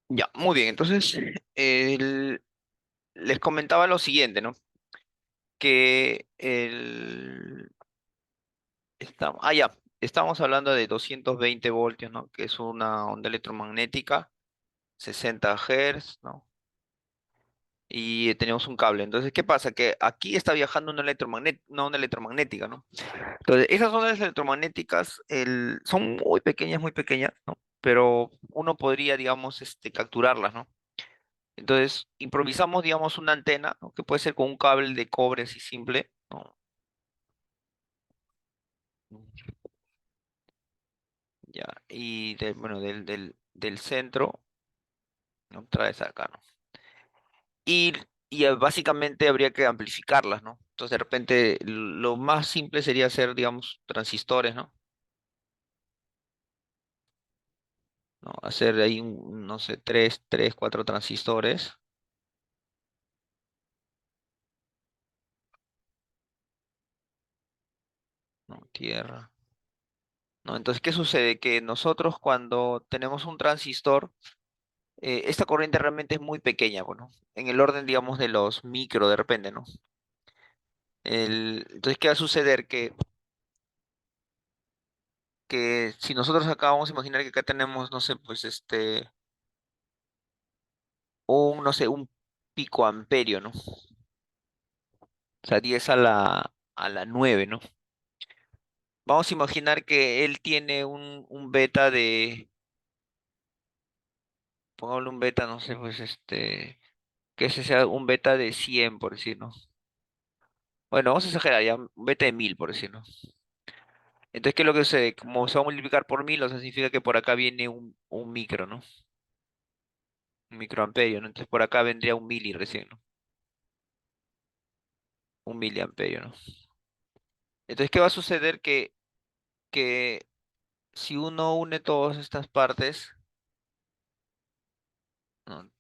Ya, muy bien. Entonces, les comentaba lo siguiente, ¿no? Que ya, estamos hablando de 220 voltios, ¿no? Que es una onda electromagnética, 60 Hz, ¿no? Y tenemos un cable. Entonces, ¿qué pasa? Que aquí está viajando una onda electromagnética, ¿no? Entonces, esas ondas electromagnéticas son muy pequeñas, ¿no? Pero uno podría, digamos, capturarlas, ¿no? Entonces, improvisamos, digamos, una antena, ¿no? Que puede ser con un cable de cobre así simple, ¿no? Ya, y bueno, del centro, ¿no? Traes acá, ¿no? Y, básicamente habría que amplificarlas, ¿no? Entonces, de repente, lo más simple sería hacer, digamos, transistores, ¿no? ¿No? Hacer ahí, no sé, cuatro transistores, ¿no? Tierra. ¿No? Entonces, ¿qué sucede? Que nosotros cuando tenemos un transistor, esta corriente realmente es muy pequeña, bueno, en el orden, digamos, de los micro de repente, ¿no? Entonces, ¿qué va a suceder? Que si nosotros acá vamos a imaginar que acá tenemos, no sé, pues no sé, un pico amperio, ¿no? O sea, 10 a la 9, ¿no? Vamos a imaginar que él tiene un beta pongámosle un beta, no sé, pues que ese sea un beta de 100, por decir, ¿no? Bueno, vamos a exagerar ya, un beta de 1000, por decir, ¿no? Entonces, ¿qué es lo que sucede? Como se va a multiplicar por 1000, o sea, significa que por acá viene un micro, ¿no? Un microamperio, ¿no? Entonces por acá vendría un mili recién, ¿no? Un miliamperio, ¿no? Entonces, ¿qué va a suceder? Que si uno une todas estas partes, ¿no?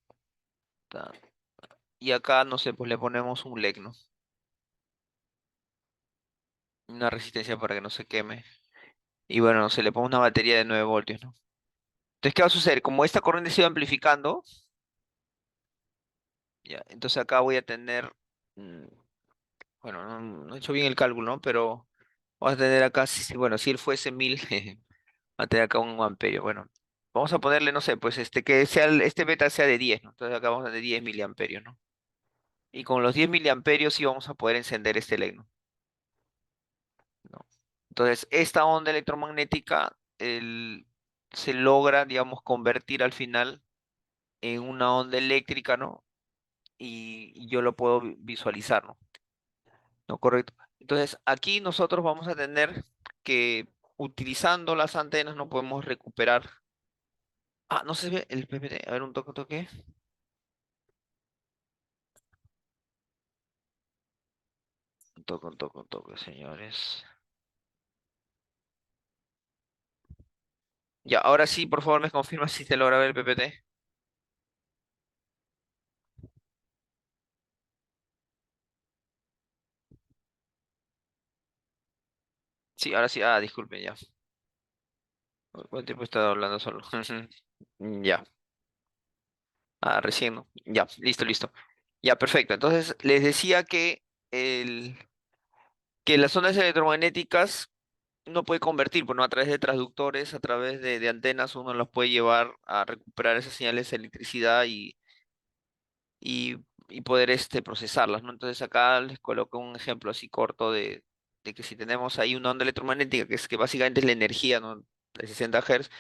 Ta- Y acá, no sé, pues le ponemos un leg, ¿no? Una resistencia para que no se queme. Y bueno, no sé, le pongo una batería de 9 voltios, ¿no? Entonces, ¿qué va a suceder? Como esta corriente se va amplificando, ya, entonces acá voy a tener, mm, bueno, no he hecho bien el cálculo, ¿no? Pero vamos a tener acá, bueno, si él fuese 1000, va a tener acá un amperio. Bueno, vamos a ponerle, no sé, pues que sea este beta sea de 10, ¿no? Entonces acá vamos a tener 10 miliamperios, ¿no? Y con los 10 miliamperios sí vamos a poder encender este LED, ¿no? Entonces, esta onda electromagnética se logra, digamos, convertir al final en una onda eléctrica, ¿no? Y yo lo puedo visualizar, ¿no? ¿No? Correcto. Entonces, aquí nosotros vamos a tener que, utilizando las antenas, no podemos recuperar. Ah, no se ve el PPT. A ver, un toque, toque. Un toque, señores. Ya, ahora sí, por favor, me confirma si se logra ver el PPT. Sí, ahora sí. Ah, disculpen, ya. ¿Cuánto tiempo he estado hablando solo? Ya. Ah, recién, ¿no? Ya, listo, listo. Ya, perfecto. Entonces, les decía que las ondas electromagnéticas uno puede convertir, bueno, a través de transductores, a través de antenas, uno las puede llevar a recuperar esas señales de electricidad y, y poder procesarlas, ¿no? Entonces acá les coloco un ejemplo así corto de que si tenemos ahí una onda electromagnética, que es que básicamente es la energía, ¿no? De 60 Hz,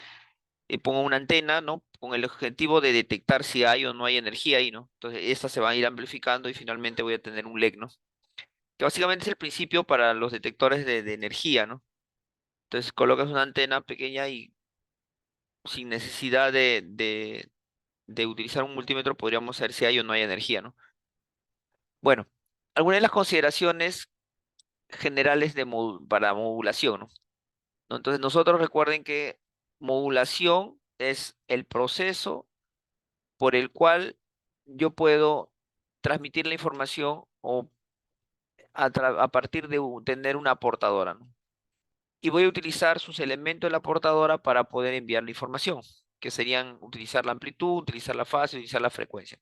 y pongo una antena, ¿no? Con el objetivo de detectar si hay o no hay energía ahí, ¿no? Entonces estas se van a ir amplificando y finalmente voy a tener un leg, ¿no? Que básicamente es el principio para los detectores de energía, ¿no? Entonces colocas una antena pequeña y sin necesidad de utilizar un multímetro podríamos saber si hay o no hay energía, ¿no? Bueno, algunas de las consideraciones generales para modulación, ¿no? ¿No? Entonces nosotros recuerden que modulación es el proceso por el cual yo puedo transmitir la información o a partir de tener una portadora, ¿no? Y voy a utilizar sus elementos de la portadora para poder enviar la información. que serían utilizar la amplitud, utilizar la fase, utilizar la frecuencia.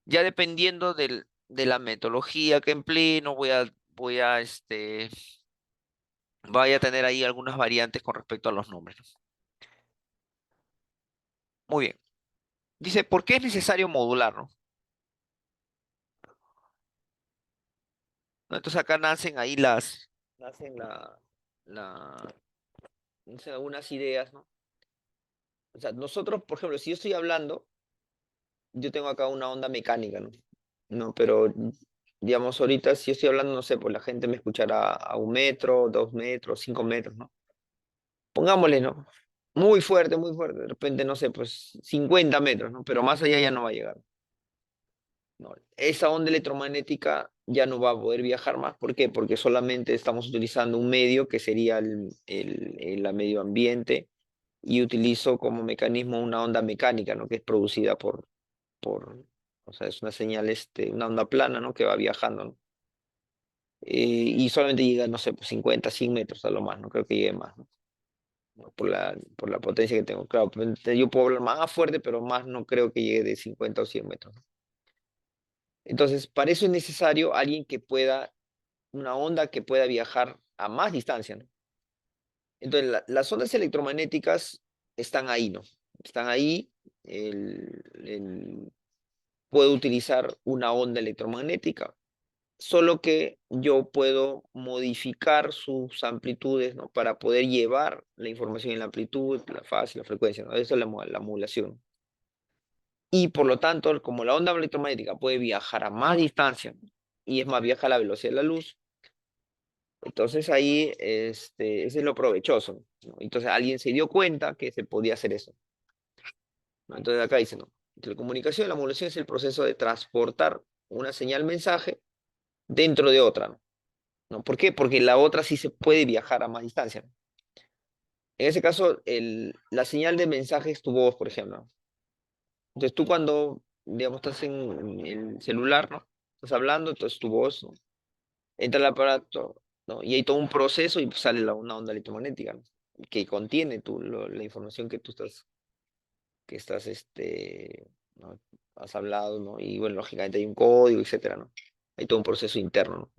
Ya dependiendo de la metodología que emplee, no vaya a tener ahí algunas variantes con respecto a los nombres, ¿no? Muy bien. Dice, ¿por qué es necesario modular, no? ¿No? Entonces acá nacen la, nacen algunas ideas, ¿no? O sea, nosotros, por ejemplo, si yo estoy hablando, yo tengo acá una onda mecánica, ¿no? No, pero digamos, ahorita si yo estoy hablando, no sé, pues la gente me escuchará a 1 metro, 2 metros, 5 metros, ¿no? Pongámosle, ¿no? Muy fuerte, de repente, no sé, pues 50 metros, ¿no? Pero más allá ya no va a llegar. No, esa onda electromagnética ya no va a poder viajar más. ¿Por qué? Porque solamente estamos utilizando un medio que sería el medio ambiente y utilizo como mecanismo una onda mecánica, ¿no? Que es producida o sea, es una señal, una onda plana, ¿no? Que va viajando, ¿no? Y solamente llega, no sé, pues 50, 100 metros a lo más, no creo que llegue más, ¿no? Por la potencia que tengo. Claro, pues, yo puedo hablar más fuerte, pero más no creo que llegue de 50 o 100 metros, ¿no? Entonces, para eso es necesario alguien que pueda, una onda que pueda viajar a más distancia, ¿no? Entonces, las ondas electromagnéticas están ahí, ¿no? Están ahí. Puedo utilizar una onda electromagnética, solo que yo puedo modificar sus amplitudes, ¿no? Para poder llevar la información en la amplitud, la fase, la frecuencia, ¿no? Eso es la modulación. Y por lo tanto, como la onda electromagnética puede viajar a más distancia, ¿no? Y es más, viaja a la velocidad de la luz, entonces ahí ese es lo provechoso, ¿no? Entonces alguien se dio cuenta que se podía hacer eso, ¿no? Entonces acá dice, ¿no? Telecomunicación, la modulación es el proceso de transportar una señal mensaje dentro de otra, ¿no? ¿No? ¿Por qué? Porque la otra sí se puede viajar a más distancia, ¿no? En ese caso, la señal de mensaje es tu voz, por ejemplo, ¿no? Entonces tú cuando, digamos, estás en el celular, ¿no? Estás hablando, entonces tu voz, ¿no? Entra al aparato, ¿no? Y hay todo un proceso y sale una onda electromagnética, ¿no? Que contiene la información que estás, ¿no? Has hablado, ¿no? Y bueno, lógicamente hay un código, etcétera, ¿no? Hay todo un proceso interno, ¿no?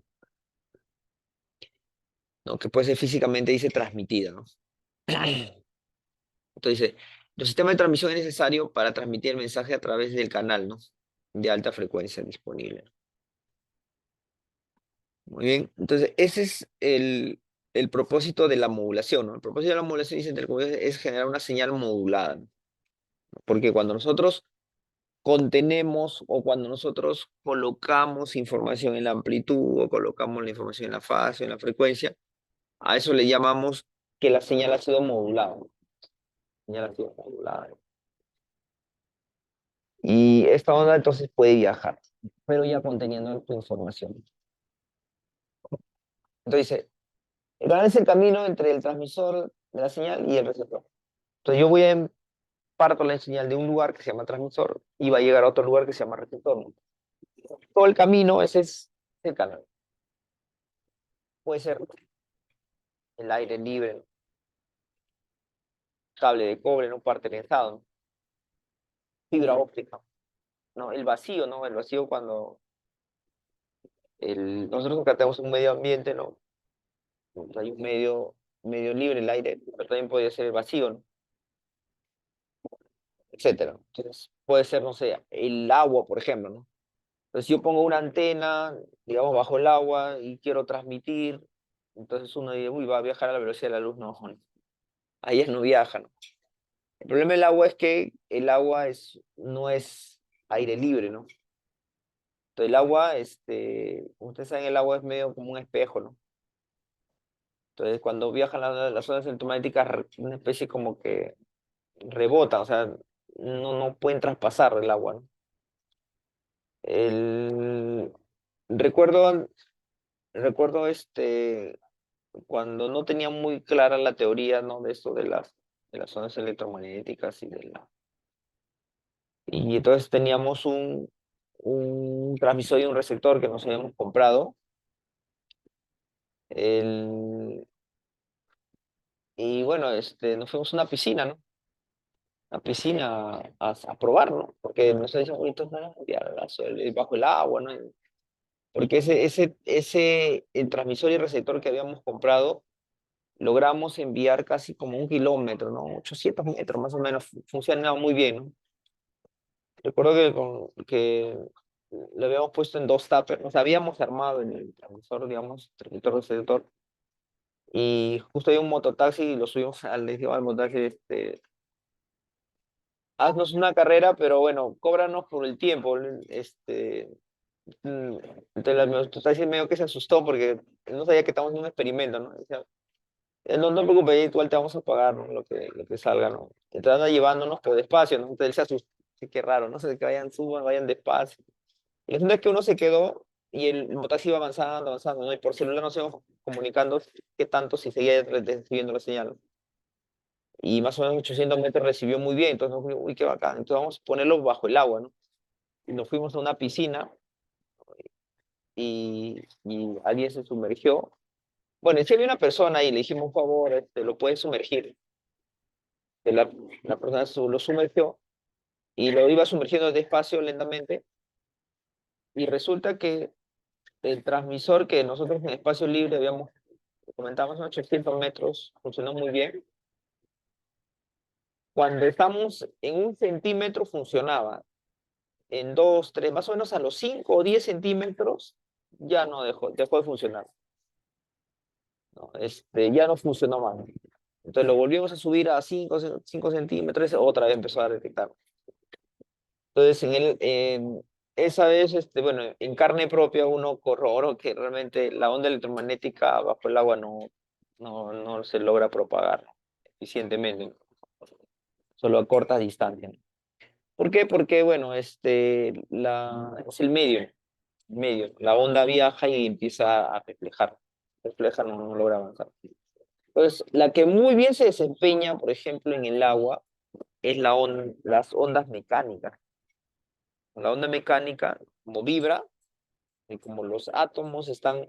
¿No? Que puede ser físicamente, dice, transmitida, ¿no? Entonces dice, el sistema de transmisión es necesario para transmitir el mensaje a través del canal, ¿no? De alta frecuencia disponible. Muy bien, entonces ese es el propósito de la modulación, ¿no? El propósito de la modulación, dice, es generar una señal modulada, ¿no? Porque cuando nosotros contenemos o cuando nosotros colocamos información en la amplitud o colocamos la información en la fase, en la frecuencia, a eso le llamamos que la señal ha sido modulada, ¿no? Señal ha sido modulada. Y esta onda entonces puede viajar, pero ya conteniendo tu información. Entonces dice, el canal es el camino entre el transmisor de la señal y el receptor. Entonces yo parto la señal de un lugar que se llama transmisor y va a llegar a otro lugar que se llama receptor, ¿no? Todo el camino, ese es el canal. Puede ser el aire libre, ¿no? Cable de cobre, ¿no? Parte trenzado, ¿no? Fibra óptica, ¿no? El vacío, ¿no? El vacío cuando nosotros acá tenemos un medio ambiente, ¿no? Hay un medio libre, el aire, pero también podría ser el vacío, ¿no? Etcétera. Entonces, puede ser, no sé, el agua, por ejemplo, ¿no? Entonces, yo pongo una antena, digamos, bajo el agua y quiero transmitir, entonces uno dice, uy, va a viajar a la velocidad de la luz. No, no, ahí no viaja, ¿no? El problema del agua es que el agua no es aire libre, ¿no? Entonces, el agua, ustedes saben, el agua es medio como un espejo, ¿no? Entonces, cuando viajan las ondas electromagnéticas, una especie como que rebota, o sea, no pueden traspasar el agua, ¿no? El, recuerdo, recuerdo cuando no tenía muy clara la teoría, ¿no? De esto de las ondas electromagnéticas y entonces teníamos un transmisor y un receptor que nos habíamos comprado. El, y bueno, nos fuimos a una piscina, ¿no? la piscina a probar, ¿no? Porque no sé, dicen, ahorita van a enviar bajo el agua, ¿no? Porque el transmisor y receptor que habíamos comprado, logramos enviar casi como 1 kilómetro, ¿no? 800 metros más o menos, funcionaba muy bien, ¿no? Recuerdo que lo habíamos puesto en dos tuppers, nos habíamos armado en el transmisor, digamos, transmisor receptor, y justo hay un mototaxi y lo subimos le dijimos al mototaxi, haznos una carrera, pero bueno, cóbranos por el tiempo, entonces el mototaxi medio que se asustó porque él no sabía que estábamos en un experimento, ¿no? Decía, no, no te preocupes, igual te vamos a pagar, ¿no? Lo que salga, ¿no? Entonces anda llevándonos, pero despacio, ¿no? Entonces él se asustó, sí, qué raro, no sé, que vayan, suban, vayan despacio. Y la verdad es que uno se quedó y el motaxi iba avanzando, avanzando, ¿no? Y por celular nos íbamos comunicando qué tanto si seguía recibiendo la señal. Y más o menos 800 metros recibió muy bien, entonces nos fuimos, uy, qué bacán. Entonces vamos a ponerlo bajo el agua, ¿no? Y nos fuimos a una piscina y alguien se sumergió. Bueno, si había una persona ahí, le dijimos, por favor, lo puedes sumergir. La persona lo sumergió y lo iba sumergiendo despacio, lentamente. Y resulta que el transmisor que nosotros en espacio libre habíamos comentamos 800 metros, funcionó muy bien. Cuando estamos en 1 centímetro funcionaba, en 2, 3, más o menos a los 5 o 10 centímetros ya no dejó de funcionar, ¿no? Ya no funcionó más. Entonces lo volvimos a subir a 5 centímetros, otra vez empezó a detectar. Entonces esa vez, bueno, en carne propia uno corroboró que realmente la onda electromagnética bajo el agua no se logra propagar eficientemente, solo a cortas distancias. ¿Por qué? Porque, bueno, es el medio. La onda viaja y empieza a reflejar. Refleja, no logra avanzar. Entonces, la que muy bien se desempeña, por ejemplo, en el agua, es las ondas mecánicas. La onda mecánica, como vibra, y como los átomos están,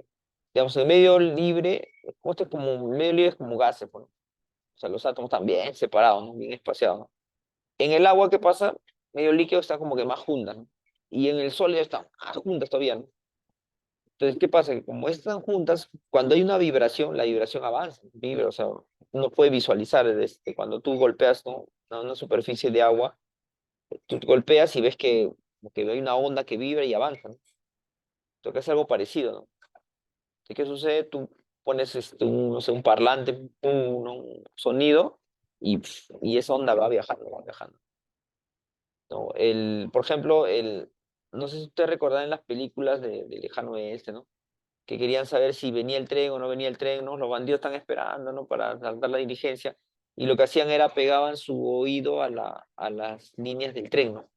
digamos, en medio libre, como medio libre es como gases, pues, ¿no? O sea, los átomos están bien separados, ¿no? Bien espaciados, ¿no? En el agua, ¿qué pasa? Medio líquido está como que más juntas, ¿no? Y en el sólido están más juntas todavía, ¿no? Entonces, ¿qué pasa? Que como están juntas, cuando hay una vibración, la vibración avanza, vibra, o sea, uno puede visualizar cuando tú golpeas, ¿no? Una superficie de agua, tú golpeas y ves como que hay una onda que vibra y avanza, ¿no? Entonces, que es algo parecido, ¿no? Entonces, ¿qué sucede? Tú pones no sé, un parlante, un sonido, y esa onda va viajando, va viajando. ¿No? Por ejemplo, no sé si ustedes recordarán en las películas de Lejano Oeste, ¿no? Que querían saber si venía el tren o no venía el tren, ¿no? Los bandidos están esperando, ¿no? Para saltar la diligencia. Y lo que hacían era pegaban su oído a las líneas del tren, ¿no?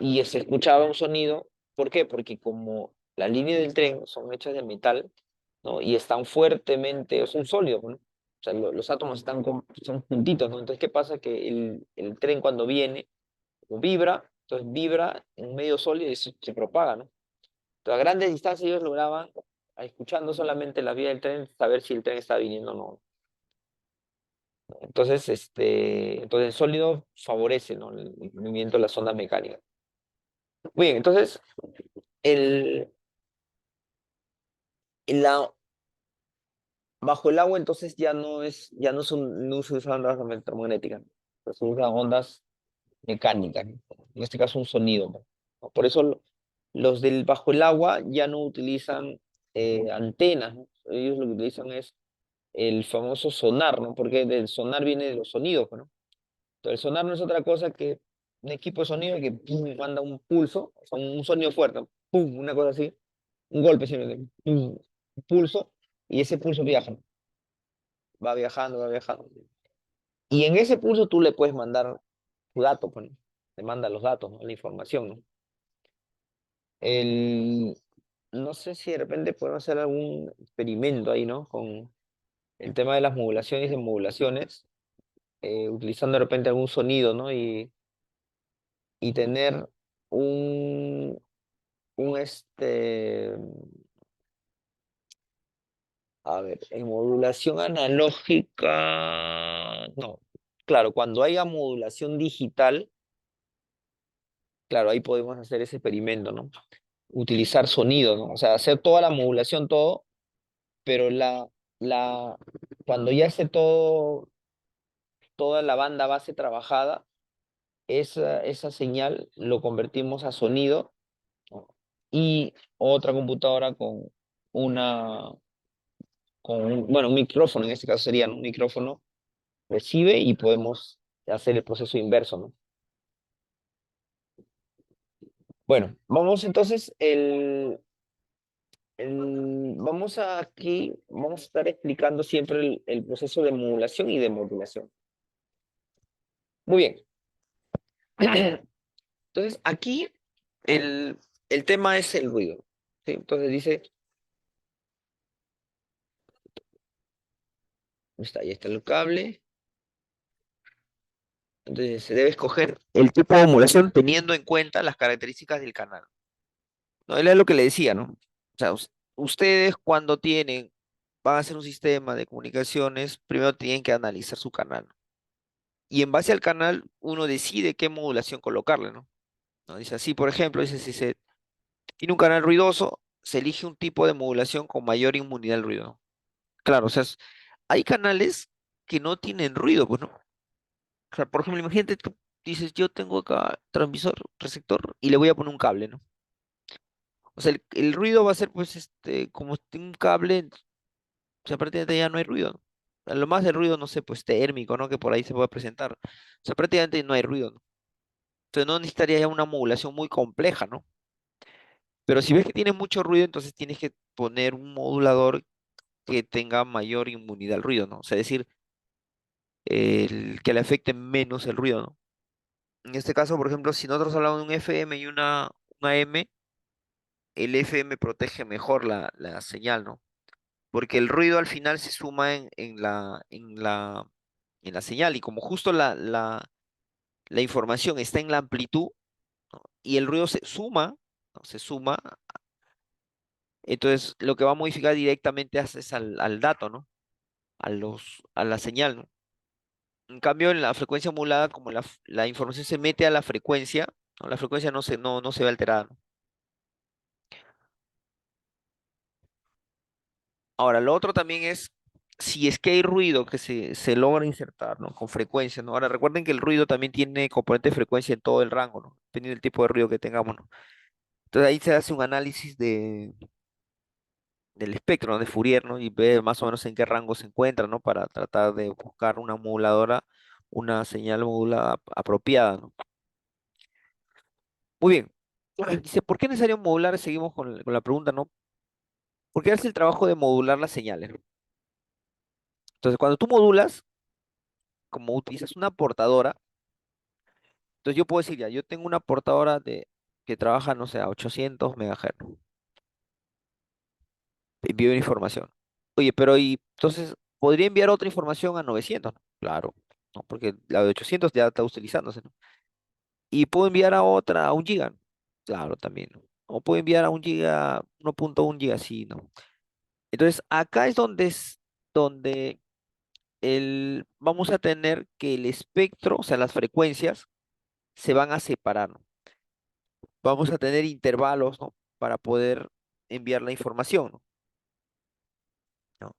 Y se escuchaba un sonido. ¿Por qué? Porque como las líneas del tren son hechas de metal, ¿no? Y están fuertemente, es un sólido, ¿no? O sea, los átomos son juntitos, ¿no? Entonces, ¿qué pasa? Que el tren cuando viene vibra, entonces vibra en un medio sólido y se propaga, ¿no? Entonces, a grandes distancias ellos lograban, escuchando solamente la vía del tren, saber si el tren está viniendo o no. Entonces, entonces el sólido favorece, ¿no? El movimiento de las ondas mecánicas. Muy bien, entonces, el, la, bajo el agua entonces no se usan ondas electromagnéticas, ¿no? Se usan ondas mecánicas, ¿no? En este caso un sonido, ¿no? Por eso los del bajo el agua ya no utilizan antenas, ¿no? Ellos lo que utilizan es el famoso sonar, ¿no? Porque del sonar viene de los sonidos, ¿no? Entonces, el sonar no es otra cosa que un equipo de sonido que pum, manda un pulso, o sea, un sonido fuerte, ¿no? Pum, una cosa así, un golpe, sino que pum, un pulso, y ese pulso viaja, ¿no? Va viajando, va viajando. Y en ese pulso tú le puedes mandar tu dato, pues, ¿no? Te manda los datos, ¿no? La información, ¿no? El, no sé si de repente podemos hacer algún experimento ahí, ¿no? Con el tema de las modulaciones y desmodulaciones, utilizando de repente algún sonido, ¿no? Y tener un, un a ver, en modulación analógica, no, claro, cuando haya modulación digital, claro, ahí podemos hacer ese experimento, ¿no? Utilizar sonido, ¿no? O sea, hacer toda la modulación, todo, pero la, cuando ya esté todo, toda la banda base trabajada, esa señal lo convertimos a sonido, ¿no? Y otra computadora una, bueno, un micrófono, en este caso sería, ¿no? Un micrófono, recibe y podemos hacer el proceso inverso, ¿no? Bueno, vamos entonces, vamos a estar explicando siempre el proceso de modulación y de modulación. Muy bien. Entonces, aquí el, el tema es el ruido, ¿sí? Entonces dice, ahí está el cable. Entonces se debe escoger el tipo de modulación teniendo en cuenta las características del canal. No, él es lo que le decía, ¿no? O sea, ustedes cuando van a hacer un sistema de comunicaciones, primero tienen que analizar su canal. Y en base al canal, uno decide qué modulación colocarle, ¿no? ¿No? Dice así, por ejemplo, dice, si se tiene un canal ruidoso, se elige un tipo de modulación con mayor inmunidad al ruido. Claro, o sea, hay canales que no tienen ruido, pues, ¿no? O sea, por ejemplo, imagínate, tú dices, yo tengo acá transmisor, receptor, y le voy a poner un cable, ¿no? O sea, el ruido va a ser, pues, como tiene un cable, o sea, prácticamente ya no hay ruido, ¿no? A lo más del ruido, no sé, pues térmico, ¿no? Que por ahí se puede presentar. O sea, prácticamente no hay ruido, ¿no? Entonces no necesitaría ya una modulación muy compleja, ¿no? Pero si ves que tiene mucho ruido, entonces tienes que poner un modulador que tenga mayor inmunidad al ruido, ¿no? O sea, es decir, que le afecte menos el ruido, ¿no? En este caso, por ejemplo, si nosotros hablamos de un FM y una AM, el FM protege mejor la señal, ¿no? Porque el ruido al final se suma en la señal y como justo la información está en la amplitud, ¿no? Y el ruido se suma, ¿no? Se suma, entonces lo que va a modificar directamente es al dato, ¿no? A la señal, ¿no? En cambio, en la frecuencia modulada, como la información se mete a la frecuencia, ¿no? La frecuencia no se ve alterada, ¿no? Ahora, lo otro también es si es que hay ruido que se logra insertar, ¿no? Con frecuencia, ¿no? Ahora, recuerden que el ruido también tiene componente de frecuencia en todo el rango, ¿no? Dependiendo del tipo de ruido que tengamos, ¿no? Entonces ahí se hace un análisis del espectro, ¿no? De Fourier, ¿no? Y ve más o menos en qué rango se encuentra, ¿no? Para tratar de buscar una moduladora, una señal modulada apropiada, ¿no? Muy bien. Dice, ¿por qué es necesario modular? Seguimos con la pregunta, ¿no? ¿Por qué hace el trabajo de modular las señales, ¿no? Entonces, cuando tú modulas, como utilizas una portadora, entonces yo puedo decir ya, yo tengo una portadora que trabaja, no sé, a 800 MHz. Envío información. Oye, pero entonces, ¿podría enviar otra información a 900? Claro, ¿no? Porque la de 800 ya está utilizándose, ¿no? Y puedo enviar a otra a 1 GB. Claro, también, ¿no? O puedo enviar a 1 GB, 1.1 GB, sí, ¿no? Entonces, acá es donde vamos a tener que el espectro, o sea, las frecuencias, se van a separar, ¿no? Vamos a tener intervalos, ¿no? Para poder enviar la información, ¿no? ¿No?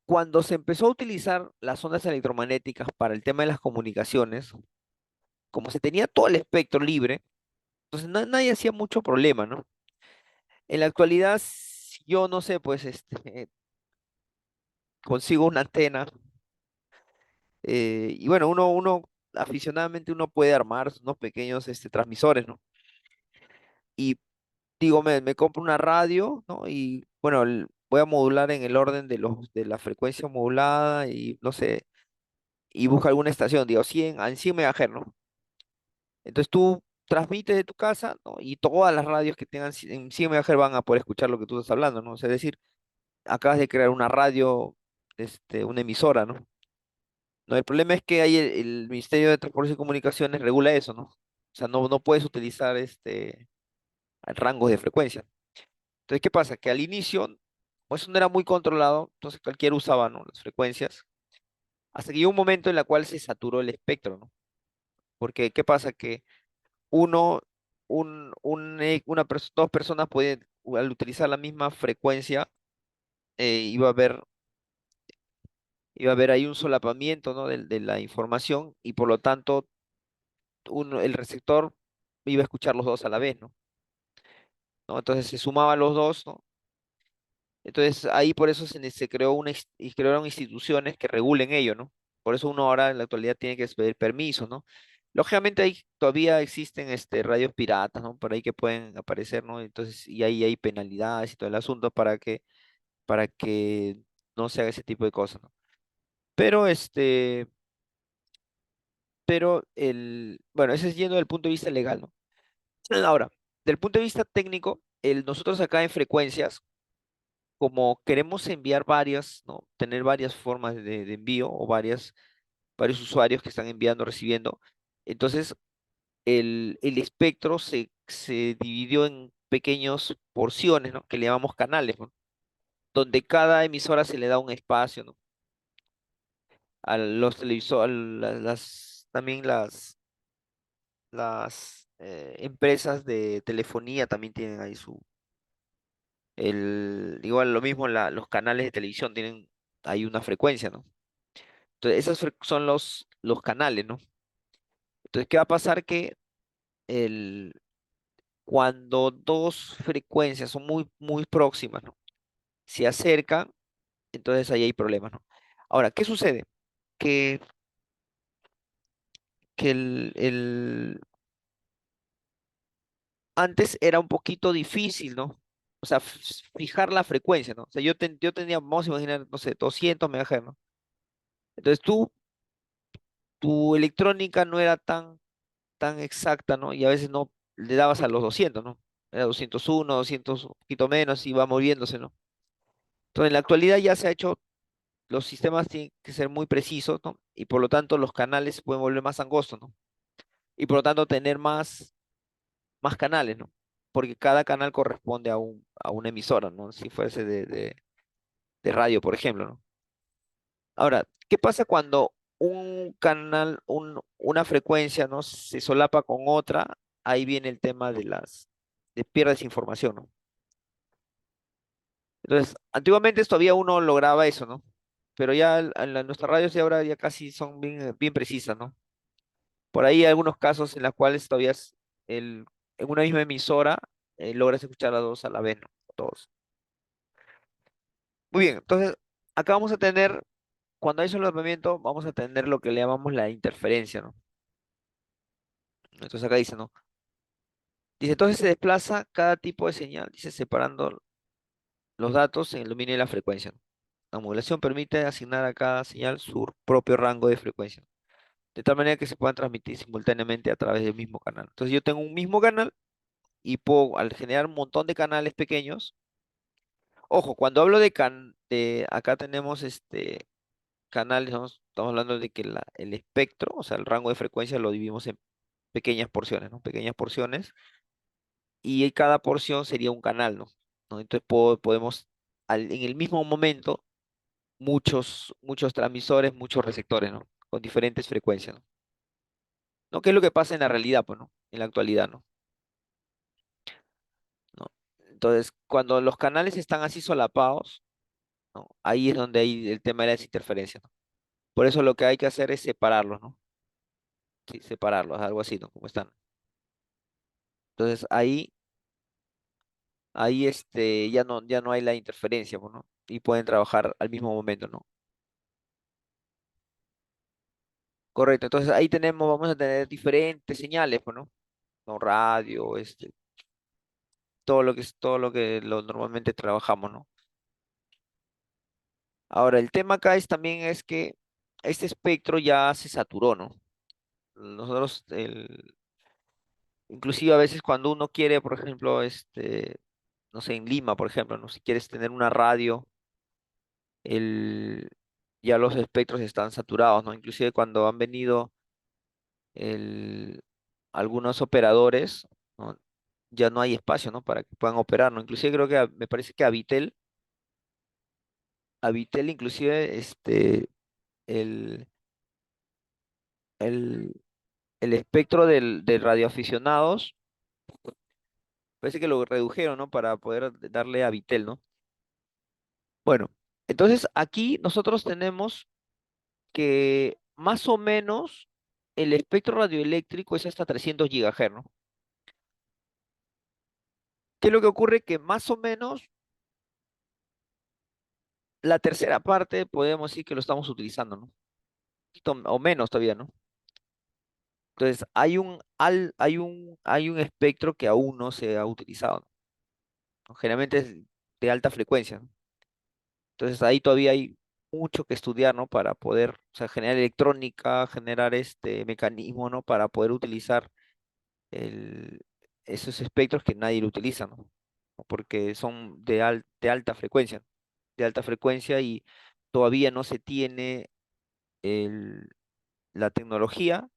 Cuando se empezó a utilizar las ondas electromagnéticas para el tema de las comunicaciones, como se tenía todo el espectro libre, entonces nadie hacía mucho problema, ¿no? En la actualidad, si yo no sé, pues consigo una antena, y bueno, aficionadamente uno puede armar unos pequeños transmisores, ¿no? Y digo, me compro una radio, ¿no? Y bueno, voy a modular en el orden de la frecuencia modulada y no sé, y busco alguna estación, digo, 100 a 100 MHz, ¿no? Entonces tú transmites de tu casa, ¿no? Y todas las radios que tengan en 100 MHz van a poder escuchar lo que tú estás hablando, ¿no? O sea, es decir, acabas de crear una radio, una emisora, ¿no? No, el problema es que hay el Ministerio de Transportes y Comunicaciones regula eso, ¿no? O sea, no puedes utilizar rangos de frecuencia. Entonces, ¿qué pasa? Que al inicio, pues eso no era muy controlado, entonces cualquiera usaba, ¿no? Las frecuencias. hasta que llegó un momento en el cual se saturó el espectro, ¿no? Porque, ¿qué pasa? Que uno, dos personas pueden, al utilizar la misma frecuencia, iba a haber ahí un solapamiento, ¿no? De la información y por lo tanto el receptor iba a escuchar los dos a la vez, ¿no? ¿No? Entonces se sumaban los dos, ¿no? Entonces ahí por eso se creó y crearon instituciones que regulen ello, ¿no? Por eso uno ahora en la actualidad tiene que pedir permiso, ¿no? Lógicamente ahí todavía existen radios piratas, ¿no? Por ahí que pueden aparecer, ¿no? Entonces, y ahí hay penalidades y todo el asunto para que no se haga ese tipo de cosas, ¿no? Pero bueno, ese es yendo del punto de vista legal, ¿no? Ahora, del punto de vista técnico, nosotros acá en frecuencias, como queremos enviar varias, ¿no? Tener varias formas de envío o varios usuarios que están enviando, recibiendo, entonces el espectro se dividió en pequeñas porciones, ¿no? Que le llamamos canales, ¿no? Donde cada emisora se le da un espacio, ¿no? A los televisores, también las empresas de telefonía también tienen ahí igual lo mismo los canales de televisión tienen ahí una frecuencia, ¿no? Entonces, son los canales, ¿no? Entonces, ¿qué va a pasar? Que el, cuando dos frecuencias son muy próximas, ¿no? Se acercan, entonces ahí hay problemas, ¿no? Ahora, ¿qué sucede? Que, que antes era un poquito difícil, ¿no? O sea, fijar la frecuencia, ¿no? O sea, yo tenía, vamos a imaginar, no sé, 200 MHz, ¿no? Entonces tu electrónica no era tan exacta, ¿no? Y a veces no le dabas a los 200, ¿no? Era 201, 200, un poquito menos, y va moviéndose, ¿no? Entonces, en la actualidad ya se ha hecho, los sistemas tienen que ser muy precisos, ¿no? Y por lo tanto los canales se pueden volver más angostos, ¿no? Y por lo tanto tener más canales, ¿no? Porque cada canal corresponde a una emisora, ¿no? Si fuese de radio, por ejemplo, ¿no? Ahora, ¿qué pasa cuando un canal, una frecuencia, ¿no? Se solapa con otra? Ahí viene el tema de pierdes información, ¿no? Entonces, antiguamente todavía uno lograba eso, ¿no? Pero ya nuestras radios de ahora ya casi son bien precisas, ¿no? Por ahí hay algunos casos en los cuales todavía el, en una misma emisora logras escuchar a dos a la vez, ¿no? Todos. Muy bien, entonces acá vamos a tener, cuando hay solapamiento, vamos a tener lo que le llamamos la interferencia, ¿no? Entonces acá dice, ¿no? Dice, entonces se desplaza cada tipo de señal, dice, separando los datos en el dominio de la frecuencia, ¿no? La modulación permite asignar a cada señal su propio rango de frecuencia, ¿no? De tal manera que se puedan transmitir simultáneamente a través del mismo canal. Entonces yo tengo un mismo canal y puedo, al generar un montón de canales pequeños, ojo, cuando hablo acá tenemos canales, ¿no? Estamos hablando de que el espectro, o sea, el rango de frecuencia lo dividimos en pequeñas porciones, ¿no? Pequeñas porciones, y cada porción sería un canal, ¿no? Entonces podemos, en el mismo momento, muchos transmisores, muchos receptores, ¿no? Con diferentes frecuencias, ¿no? ¿No? ¿Qué es lo que pasa en la realidad, pues, ¿no? En la actualidad, ¿no? ¿No? Entonces, cuando los canales están así solapados, ¿no? Ahí es donde hay el tema de las interferencias, ¿no? Por eso lo que hay que hacer es separarlos, ¿no? Sí, separarlos, algo así, ¿no? Como están. Entonces, ahí ya no hay la interferencia, pues, ¿no? Y pueden trabajar al mismo momento, ¿no? Correcto. Entonces, ahí vamos a tener diferentes señales, pues, ¿no? No, radio, todo lo que normalmente trabajamos, ¿no? Ahora, el tema acá es que este espectro ya se saturó, ¿no? Nosotros, inclusive a veces cuando uno quiere, por ejemplo, no sé, en Lima, por ejemplo, ¿no? Si quieres tener una radio, el, ya los espectros están saturados, ¿no? Inclusive cuando han venido el, algunos operadores, ¿no? Ya no hay espacio, ¿no? Para que puedan operar, ¿no? Inclusive creo que me parece que a Vitel inclusive, el, el, el espectro de radioaficionados, parece que lo redujeron, ¿no? Para poder darle a Vitel, ¿no? Bueno, entonces aquí nosotros tenemos que más o menos el espectro radioeléctrico es hasta 300 GHz, ¿no? ¿Qué es lo que ocurre? Que más o menos la tercera parte podemos decir que lo estamos utilizando, ¿no? O menos todavía, ¿no? Entonces, hay un espectro que aún no se ha utilizado, ¿no? Generalmente es de alta frecuencia, ¿no? Entonces, ahí todavía hay mucho que estudiar, ¿no? Para poder, o sea, generar electrónica, generar este mecanismo, ¿no? Para poder utilizar el, esos espectros que nadie lo utiliza, ¿no? Porque son de de alta frecuencia y todavía no se tiene el, la tecnología,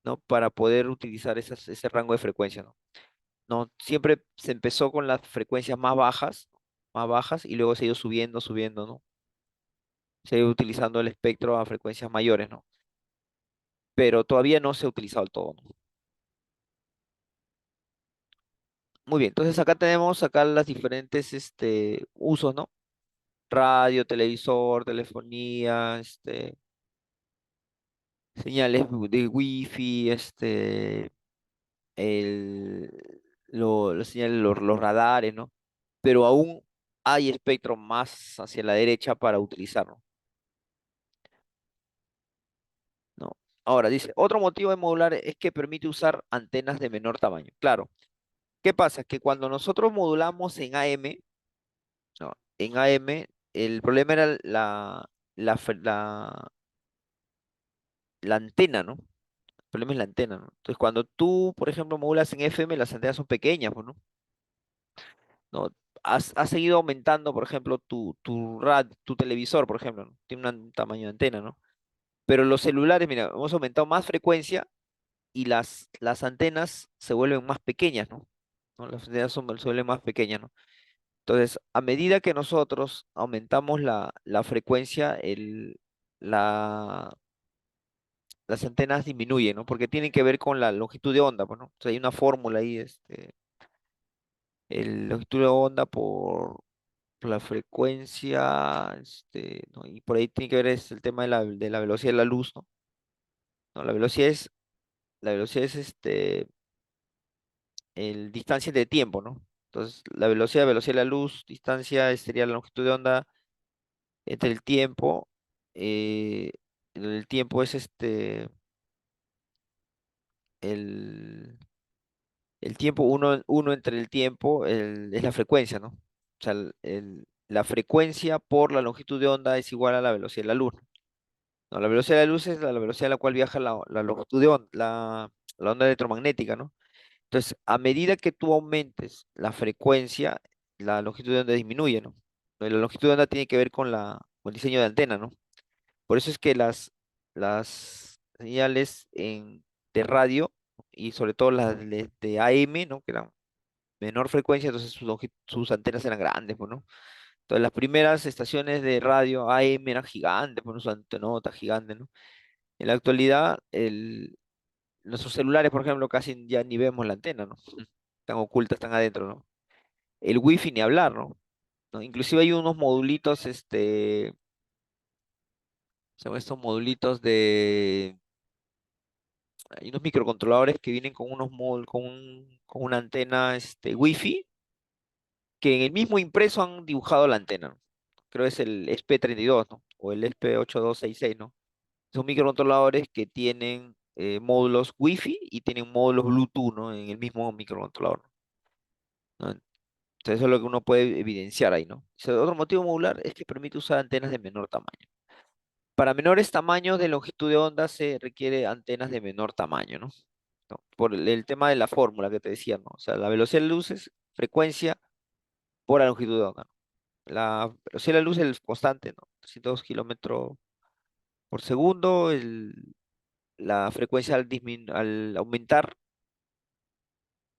¿no? Para poder utilizar ese rango de frecuencia, ¿no? No, siempre se empezó con las frecuencias más bajas y luego se ha ido subiendo, subiendo, ¿no? Se ha ido utilizando el espectro a frecuencias mayores, ¿no? Pero todavía no se ha utilizado el todo, ¿no? Muy bien, entonces acá tenemos acá las diferentes usos, ¿no? Radio, televisor, telefonía, señales de wifi, el, los señales, los radares, ¿no? Pero aún hay espectro más hacia la derecha para utilizarlo, ¿no? Ahora dice, otro motivo de modular es que permite usar antenas de menor tamaño. Claro, ¿qué pasa? Que cuando nosotros modulamos en AM, ¿no? En AM, el problema era la antena, ¿no? El problema es la antena, ¿no? Entonces, cuando tú, por ejemplo, modulas en FM, las antenas son pequeñas, pues, ¿no? ¿No? Has seguido aumentando, por ejemplo, tu televisor, por ejemplo, ¿no? Tiene un tamaño de antena, ¿no? Pero los celulares, mira, hemos aumentado más frecuencia y las antenas se vuelven más pequeñas, ¿no? ¿No? Las antenas se vuelven más pequeñas, ¿no? Entonces, a medida que nosotros aumentamos la frecuencia, la, las antenas disminuyen, ¿no? Porque tienen que ver con la longitud de onda, pues, ¿no? O sea, hay una fórmula ahí, el longitud de onda por la frecuencia, ¿no? Y por ahí tiene que ver es el tema de la velocidad de la luz, ¿no? ¿No? La velocidad es el distancia de tiempo, ¿no? Entonces, velocidad de la luz, distancia sería la longitud de onda entre el tiempo. eh, el tiempo es el, el tiempo, uno entre el tiempo, es la frecuencia, ¿no? O sea, la frecuencia por la longitud de onda es igual a la velocidad de la luz. No, la velocidad de la luz es la velocidad a la cual viaja la longitud de onda, la onda electromagnética, ¿no? Entonces, a medida que tú aumentes la frecuencia, la longitud de onda disminuye, ¿no? La longitud de onda tiene que ver con el diseño de antena, ¿no? Por eso es que las señales de radio y sobre todo las de AM, ¿no? Que eran menor frecuencia, entonces sus antenas eran grandes, pues, ¿no? Entonces, las primeras estaciones de radio AM eran gigantes, pues, ¿no? Su antenota gigante, ¿no? En la actualidad, nuestros celulares, por ejemplo, casi ya ni vemos la antena, ¿no? Están ocultas, están adentro, ¿no? El wifi ni hablar, ¿no? ¿No? Inclusive hay unos modulitos, son estos modulitos hay unos microcontroladores que vienen con con una antena, wifi, que en el mismo impreso han dibujado la antena, ¿no? Creo es el SP32, ¿no? O el SP8266, ¿no? Son microcontroladores que tienen módulos wifi y tienen módulos Bluetooth, ¿no? En el mismo microcontrolador, ¿no? Entonces eso es lo que uno puede evidenciar ahí, ¿no? Otro motivo modular es que permite usar antenas de menor tamaño. Para menores tamaños de longitud de onda se requiere antenas de menor tamaño, ¿no? ¿No? Por el tema de la fórmula que te decía, ¿no? O sea, la velocidad de la luz es frecuencia por la longitud de onda, ¿no? La velocidad de la luz es constante, ¿no? 302 kilómetros por segundo. La frecuencia al aumentar,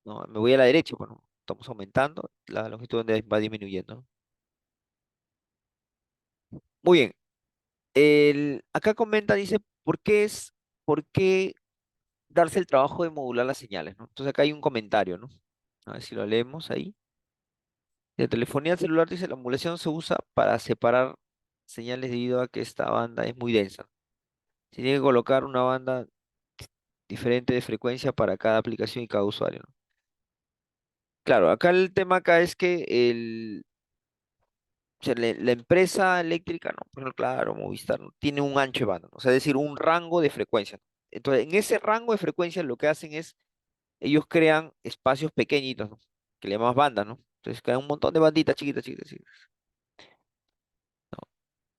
¿no? Me voy a la derecha, bueno, estamos aumentando, la longitud de onda va disminuyendo, ¿no? Muy bien. Acá comenta, dice, ¿por qué darse el trabajo de modular las señales, ¿no? Entonces acá hay un comentario, ¿no? A ver si lo leemos ahí. De telefonía celular dice, la modulación se usa para separar señales debido a que esta banda es muy densa. Se tiene que colocar una banda diferente de frecuencia para cada aplicación y cada usuario, ¿no? Claro, acá el tema acá es que o sea, la empresa eléctrica, ¿no? Por ejemplo, claro, Movistar, ¿no? Tiene un ancho de banda, ¿no? O sea, es decir, un rango de frecuencia, ¿no? Entonces, en ese rango de frecuencia lo que hacen es, ellos crean espacios pequeñitos, ¿no? Que le llamamos bandas, ¿no? Entonces, crean un montón de banditas chiquitas, chiquitas, chiquitas.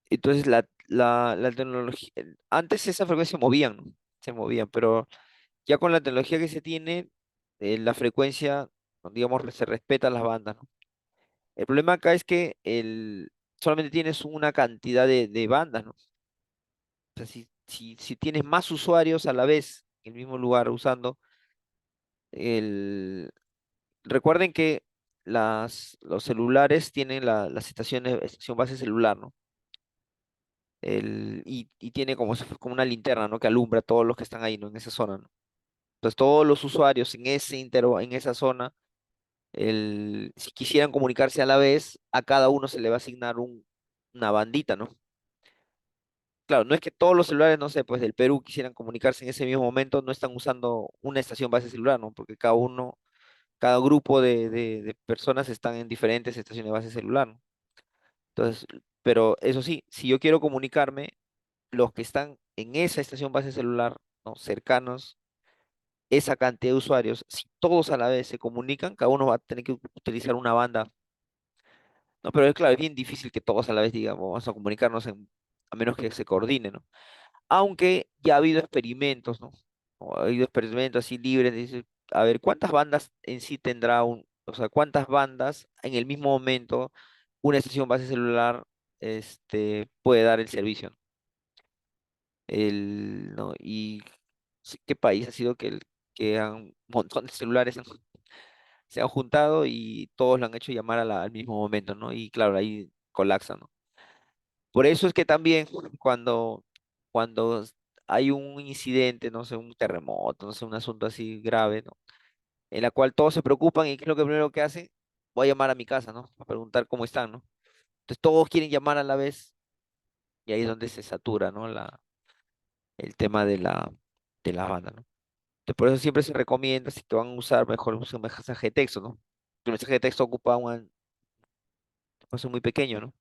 Entonces, la tecnología, antes esa frecuencia se movían, ¿no? Se movían, pero ya con la tecnología que se tiene, la frecuencia, digamos, se respeta las bandas, ¿no? El problema acá es que solamente tienes una cantidad de bandas, ¿no? O sea, si tienes más usuarios a la vez en el mismo lugar usando el... Recuerden que los celulares tienen las estación base celular, ¿no? Y tiene como, como una linterna, ¿no? Que alumbra a todos los que están ahí, ¿no? En esa zona, ¿no? Entonces todos los usuarios en esa zona, si quisieran comunicarse a la vez, a cada uno se le va a asignar una bandita, ¿no? Claro, no es que todos los celulares, no sé, pues del Perú quisieran comunicarse en ese mismo momento, no están usando una estación base celular, ¿no? Porque cada grupo de personas están en diferentes estaciones base celular, ¿no? Entonces, pero eso sí, si yo quiero comunicarme, los que están en esa estación base celular, ¿no? Cercanos, esa cantidad de usuarios, si todos a la vez se comunican, cada uno va a tener que utilizar una banda. No, pero es claro, es bien difícil que todos a la vez digamos, vamos a comunicarnos a menos que se coordinen, ¿no? Aunque ya ha habido experimentos, ¿no? O ha habido experimentos así libres, dice, a ver, ¿cuántas bandas en sí tendrá o sea, cuántas bandas en el mismo momento una estación base celular puede dar el servicio, ¿no? ¿No? Y sí, ¿qué país ha sido un montón de celulares se han juntado y todos lo han hecho llamar al mismo momento, ¿no? Y claro, ahí colapsan, ¿no? Por eso es que también cuando hay un incidente, no sé, un terremoto, no sé, un asunto así grave, ¿no? En la cual todos se preocupan y ¿qué es lo que primero que hacen? Voy a llamar a mi casa, ¿no? A preguntar cómo están, ¿no? Entonces todos quieren llamar a la vez y ahí es donde se satura, ¿no? El tema de la banda, ¿no? Entonces, por eso siempre se recomienda, si te van a usar, mejor usa un mensaje de texto, ¿no? El mensaje de texto ocupa un espacio muy pequeño, ¿no?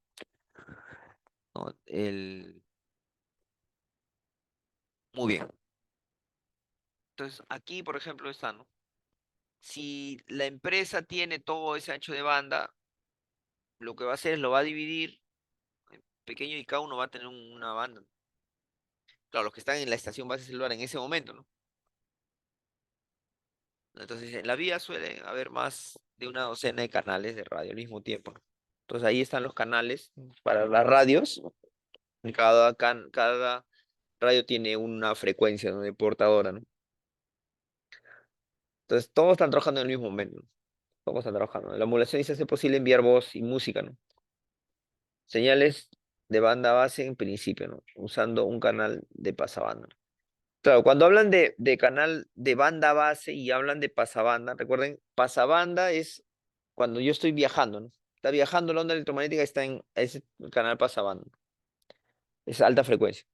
¿No? Muy bien. Entonces, aquí, por ejemplo, está, ¿no? Si la empresa tiene todo ese ancho de banda, lo que va a hacer es lo va a dividir en pequeño y cada uno va a tener una banda. Claro, los que están en la estación base celular en ese momento, ¿no? Entonces, en la vía suele haber más de una docena de canales de radio al mismo tiempo, ¿no? Entonces, ahí están los canales para las radios. Cada radio tiene una frecuencia, ¿no? De portadora, ¿no? Entonces, todos están trabajando en el mismo momento, ¿no? Todos están trabajando. La emulación se hace posible enviar voz y música, ¿no? Señales de banda base en principio, ¿no? Usando un canal de pasabanda. Claro, cuando hablan de canal de banda base y hablan de pasabanda, recuerden, pasabanda es cuando yo estoy viajando, ¿no? Está viajando la onda electromagnética, está en ese canal pasabanda. Es alta frecuencia.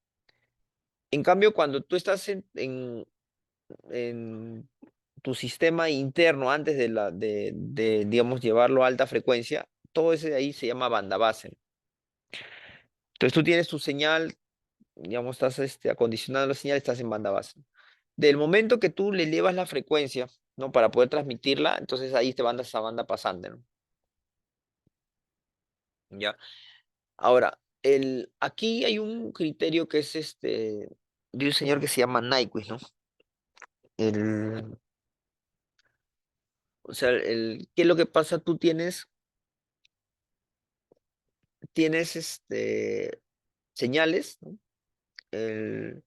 En cambio, cuando tú estás en tu sistema interno antes digamos, llevarlo a alta frecuencia, todo ese de ahí se llama banda base. Entonces tú tienes tu señal, digamos, estás acondicionando la señal, estás en banda base. Del momento que tú le elevas la frecuencia, ¿no? Para poder transmitirla, entonces ahí te manda esa banda pasante, ¿no? ¿Ya? Ahora, aquí hay un criterio que es de un señor que se llama Nyquist, ¿no? El, o sea, ¿qué es lo que pasa? Tú tienes señales, ¿no? El-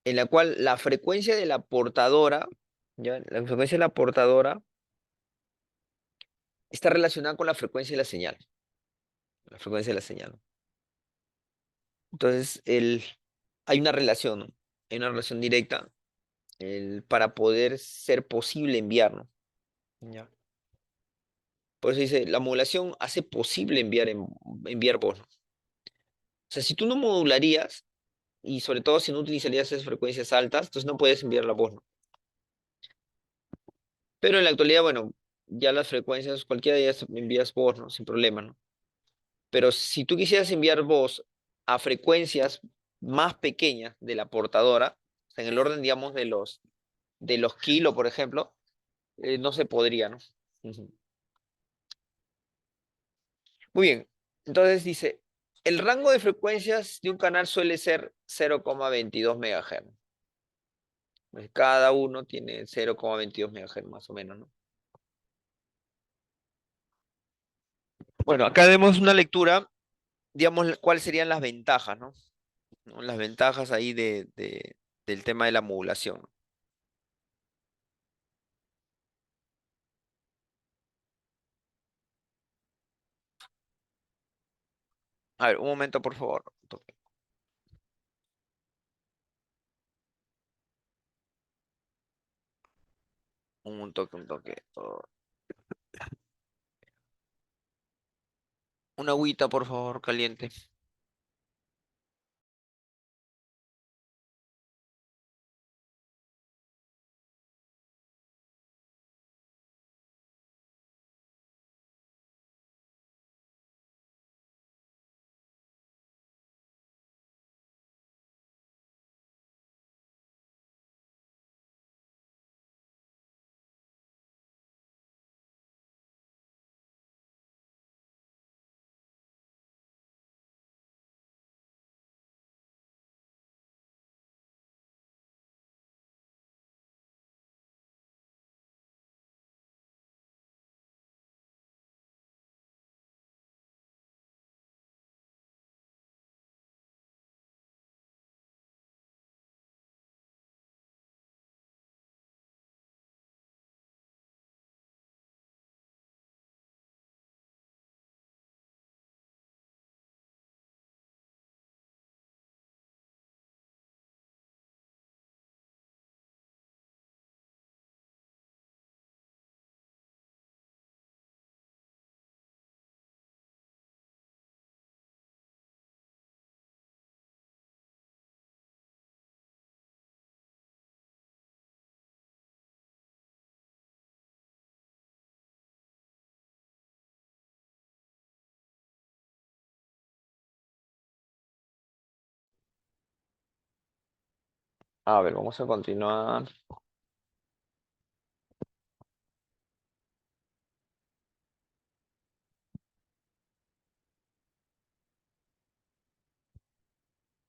en la cual la frecuencia de la portadora, ¿ya? La frecuencia de la portadora está relacionada con la frecuencia de la señal. La frecuencia de la señal. Entonces, hay una relación, ¿no? Hay una relación directa para poder ser posible enviar, ¿no? Ya. Por eso dice, la modulación hace posible enviar voz, ¿no? O sea, si tú no modularías, y sobre todo si no utilizarías esas frecuencias altas, entonces no puedes enviar la voz, ¿no? Pero en la actualidad, bueno, ya las frecuencias, cualquiera de ellas envías voz, ¿no? Sin problema, ¿no? Pero si tú quisieras enviar voz a frecuencias más pequeñas de la portadora, o sea, en el orden, digamos, de los kilo, por ejemplo, no se podría, ¿no? Ujú. Muy bien. Entonces dice, el rango de frecuencias de un canal suele ser 0,22 MHz. Pues cada uno tiene 0,22 MHz más o menos, ¿no? Bueno, acá vemos una lectura, digamos, cuáles serían las ventajas, ¿no? ¿No? Las ventajas ahí del tema de la modulación. A ver, un momento, por favor. Un toque, un toque. Una agüita, por favor, caliente. A ver, vamos a continuar.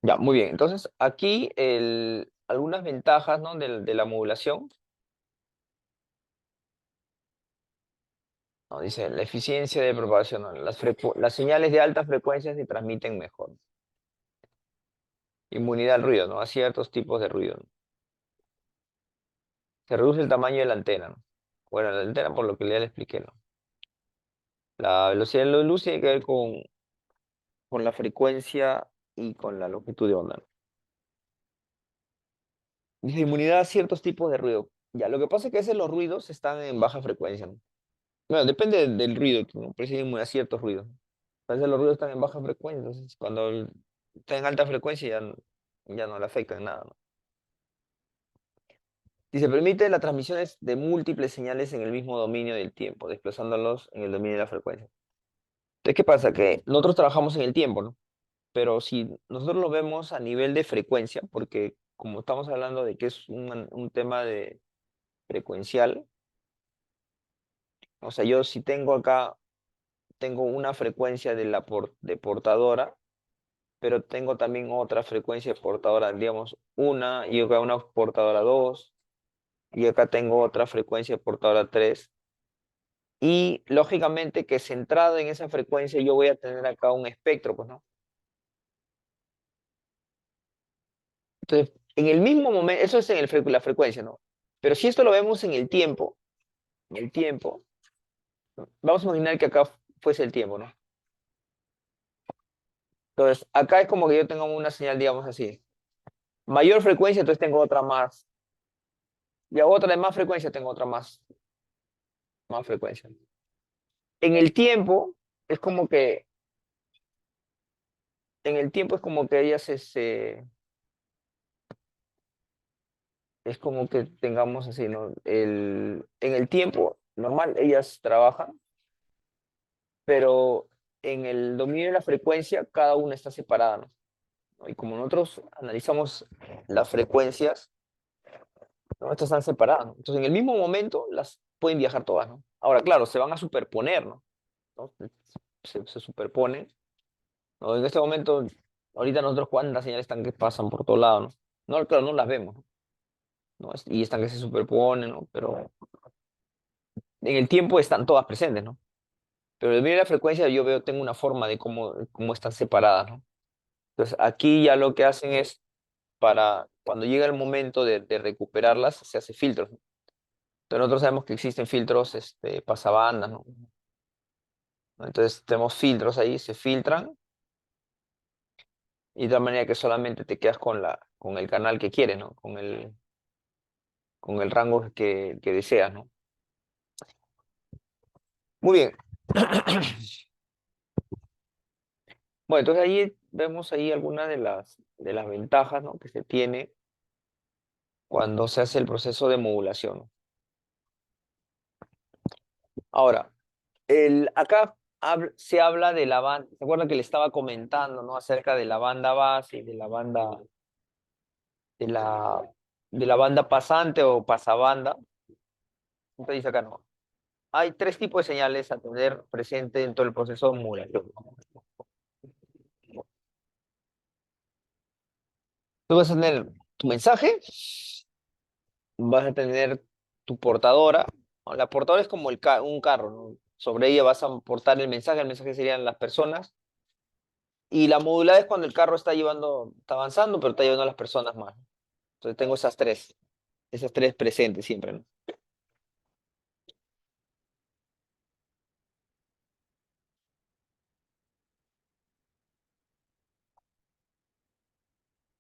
Ya, muy bien. Entonces, aquí algunas ventajas, ¿no? de la modulación. ¿No? Dice, la eficiencia de propagación, ¿no? Las señales de altas frecuencias se transmiten mejor. Inmunidad al ruido, ¿no? A ciertos tipos de ruido, ¿no? Se reduce el tamaño de la antena, ¿no? Bueno, la antena por lo que ya le expliqué, ¿no? La velocidad de la luz tiene que ver con la frecuencia y con la longitud de onda, ¿no? Dice inmunidad a ciertos tipos de ruido. Ya, lo que pasa es que a veces los ruidos están en baja frecuencia, ¿no? Bueno, depende del ruido, ¿no? Pero sí hay inmunidad a ciertos ruidos. A veces los ruidos están en baja frecuencia, entonces cuando está en alta frecuencia ya no le afectan nada, ¿no? Y se permite las transmisiones de múltiples señales en el mismo dominio del tiempo, desplazándolos en el dominio de la frecuencia. Entonces, ¿qué pasa? Que nosotros trabajamos en el tiempo, ¿no? Pero si nosotros lo vemos a nivel de frecuencia, porque como estamos hablando de que es un tema de frecuencial, o sea, yo si tengo acá, tengo una frecuencia de portadora, pero tengo también otra frecuencia de portadora, digamos, y acá una portadora 2 y acá tengo otra frecuencia de portadora 3. Y lógicamente que centrado en esa frecuencia yo voy a tener acá un espectro, pues, ¿no? Entonces, en el mismo momento, eso es en la frecuencia, ¿no? Pero si esto lo vemos en el tiempo, ¿no? Vamos a imaginar que acá fuese el tiempo, ¿no? Entonces, acá es como que yo tengo una señal, digamos así. Mayor frecuencia, entonces tengo otra más. Y a otra de más frecuencia, tengo otra más frecuencia. En el tiempo, es como que, en el tiempo es como que ellas, es como que tengamos así, ¿no? En el tiempo normal, ellas trabajan, pero en el dominio de la frecuencia, cada una está separada, ¿no? Y como nosotros analizamos las frecuencias, ¿no? Estas están separadas, ¿no? Entonces, en el mismo momento las pueden viajar todas, ¿no? Ahora, claro, se van a superponer, ¿no? ¿No? Se superponen, ¿no? En este momento, ahorita nosotros cuántas señales están que pasan por todo lado, ¿no? No, claro, no las vemos, ¿no? Y están que se superponen, ¿no? Pero en el tiempo están todas presentes, ¿no? Pero el medio de la frecuencia yo veo, tengo una forma de cómo están separadas, ¿no? Entonces, aquí ya lo que hacen es, para cuando llega el momento de recuperarlas, se hace filtros, ¿no? Entonces, nosotros sabemos que existen filtros, pasabandas, ¿no? Entonces, tenemos filtros ahí, se filtran, y de tal manera que solamente te quedas con el canal que quieres, ¿no? Con el rango que deseas, ¿no? Muy bien. Bueno, entonces ahí vemos ahí algunas de las ventajas, ¿no? Que se tiene cuando se hace el proceso de modulación, ¿no? Ahora, acá se habla de la banda, ¿se acuerdan que le estaba comentando, ¿no? Acerca de la banda base y de la, de la banda pasante o pasabanda. Entonces dice acá, no. Hay tres tipos de señales a tener presente en todo el proceso de modulación. Tú vas a tener tu mensaje, vas a tener tu portadora, ¿no? La portadora es como un carro, ¿no? Sobre ella vas a portar el mensaje serían las personas. Y la modulada es cuando el carro está avanzando, pero está llevando a las personas más. Entonces tengo esas tres presentes siempre, ¿no?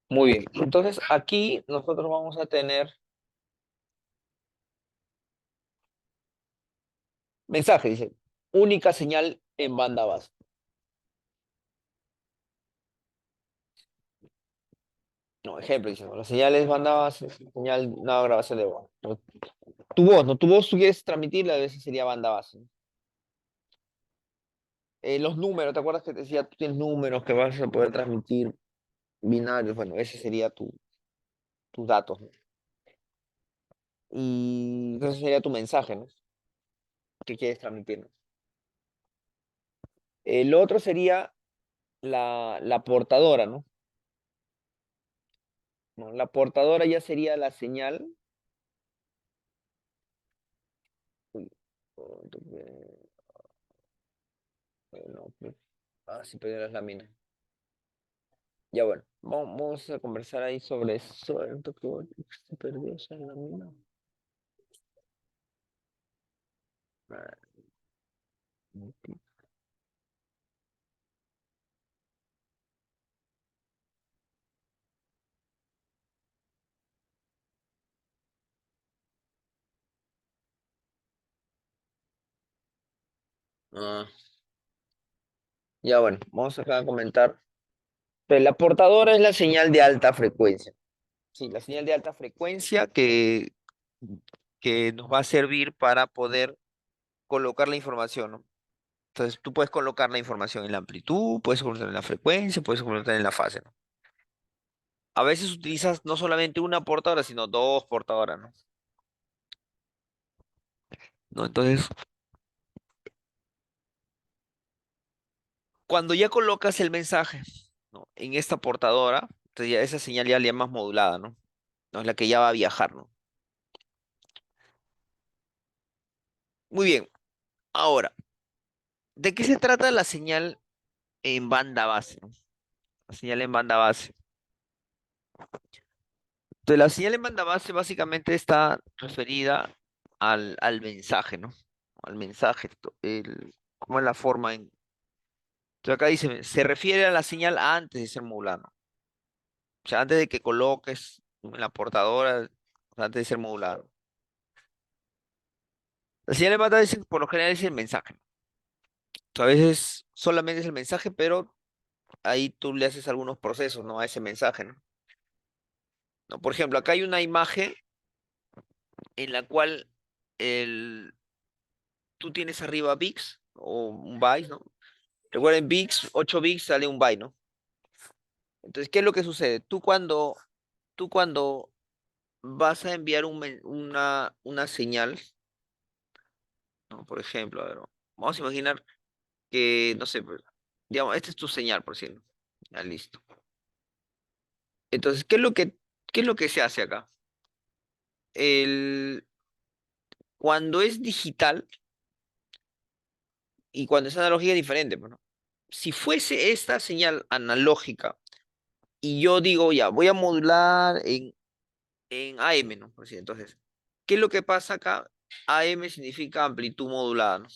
Muy bien. Entonces aquí nosotros vamos a tener mensaje, dice, única señal en banda base. No, ejemplo, dice, ¿no? La señal es banda base, señal, no, grabación de voz. No, tu voz, ¿no? Tu voz tú quieres transmitirla, a veces sería banda base, ¿no? Los números, ¿te acuerdas que te decía, tú tienes números que vas a poder transmitir binarios? Bueno, ese sería tus datos, ¿no? Y ese sería tu mensaje, ¿no? Que quieres transmitir, ¿no? El otro sería la portadora, ¿no? ¿No? La portadora ya sería la señal. Uy, no, sí, pero las láminas. Ya bueno, vamos a conversar ahí sobre eso. Se perdió esa lámina. Ah, ya bueno, vamos acá a comentar. Pero la portadora es la señal de alta frecuencia. Sí, la señal de alta frecuencia que nos va a servir para poder colocar la información, ¿no? Entonces, tú puedes colocar la información en la amplitud, puedes colocar en la frecuencia, puedes colocar en la fase, ¿no? A veces utilizas no solamente una portadora, sino dos portadoras, ¿no? ¿No? Entonces, cuando ya colocas el mensaje, ¿no? En esta portadora, entonces ya esa señal ya la llamas modulada, ¿no? No es la que ya va a viajar, ¿no? Muy bien. Ahora, ¿de qué se trata la señal en banda base, ¿no? La señal en banda base. Entonces, la señal en banda base básicamente está referida al mensaje, ¿no? Al mensaje, cómo es la forma Entonces acá dice, se refiere a la señal antes de ser modulada. O sea, antes de que coloques en la portadora, o sea, antes de ser modulado. La señal de banda por lo general es el mensaje. A veces solamente es el mensaje, pero ahí tú le haces algunos procesos, ¿no? A ese mensaje, ¿no? ¿No? Por ejemplo, acá hay una imagen en la cual el, tú tienes arriba bits o un byte, ¿no? Recuerden, bits, 8 bits sale un byte, ¿no? Entonces, ¿qué es lo que sucede? Tú cuando vas a enviar una señal, ¿no? Por ejemplo, a ver, vamos a imaginar que, no sé, pues, digamos, esta es tu señal, por decirlo. Ya, listo. Entonces, ¿qué es lo que se hace acá? El, cuando es digital y cuando es analógica es diferente, pues, ¿no? Si fuese esta señal analógica y yo digo, ya, voy a modular en AM, ¿no? Por decir, entonces, ¿qué es lo que pasa acá? AM significa amplitud modulada, ¿no?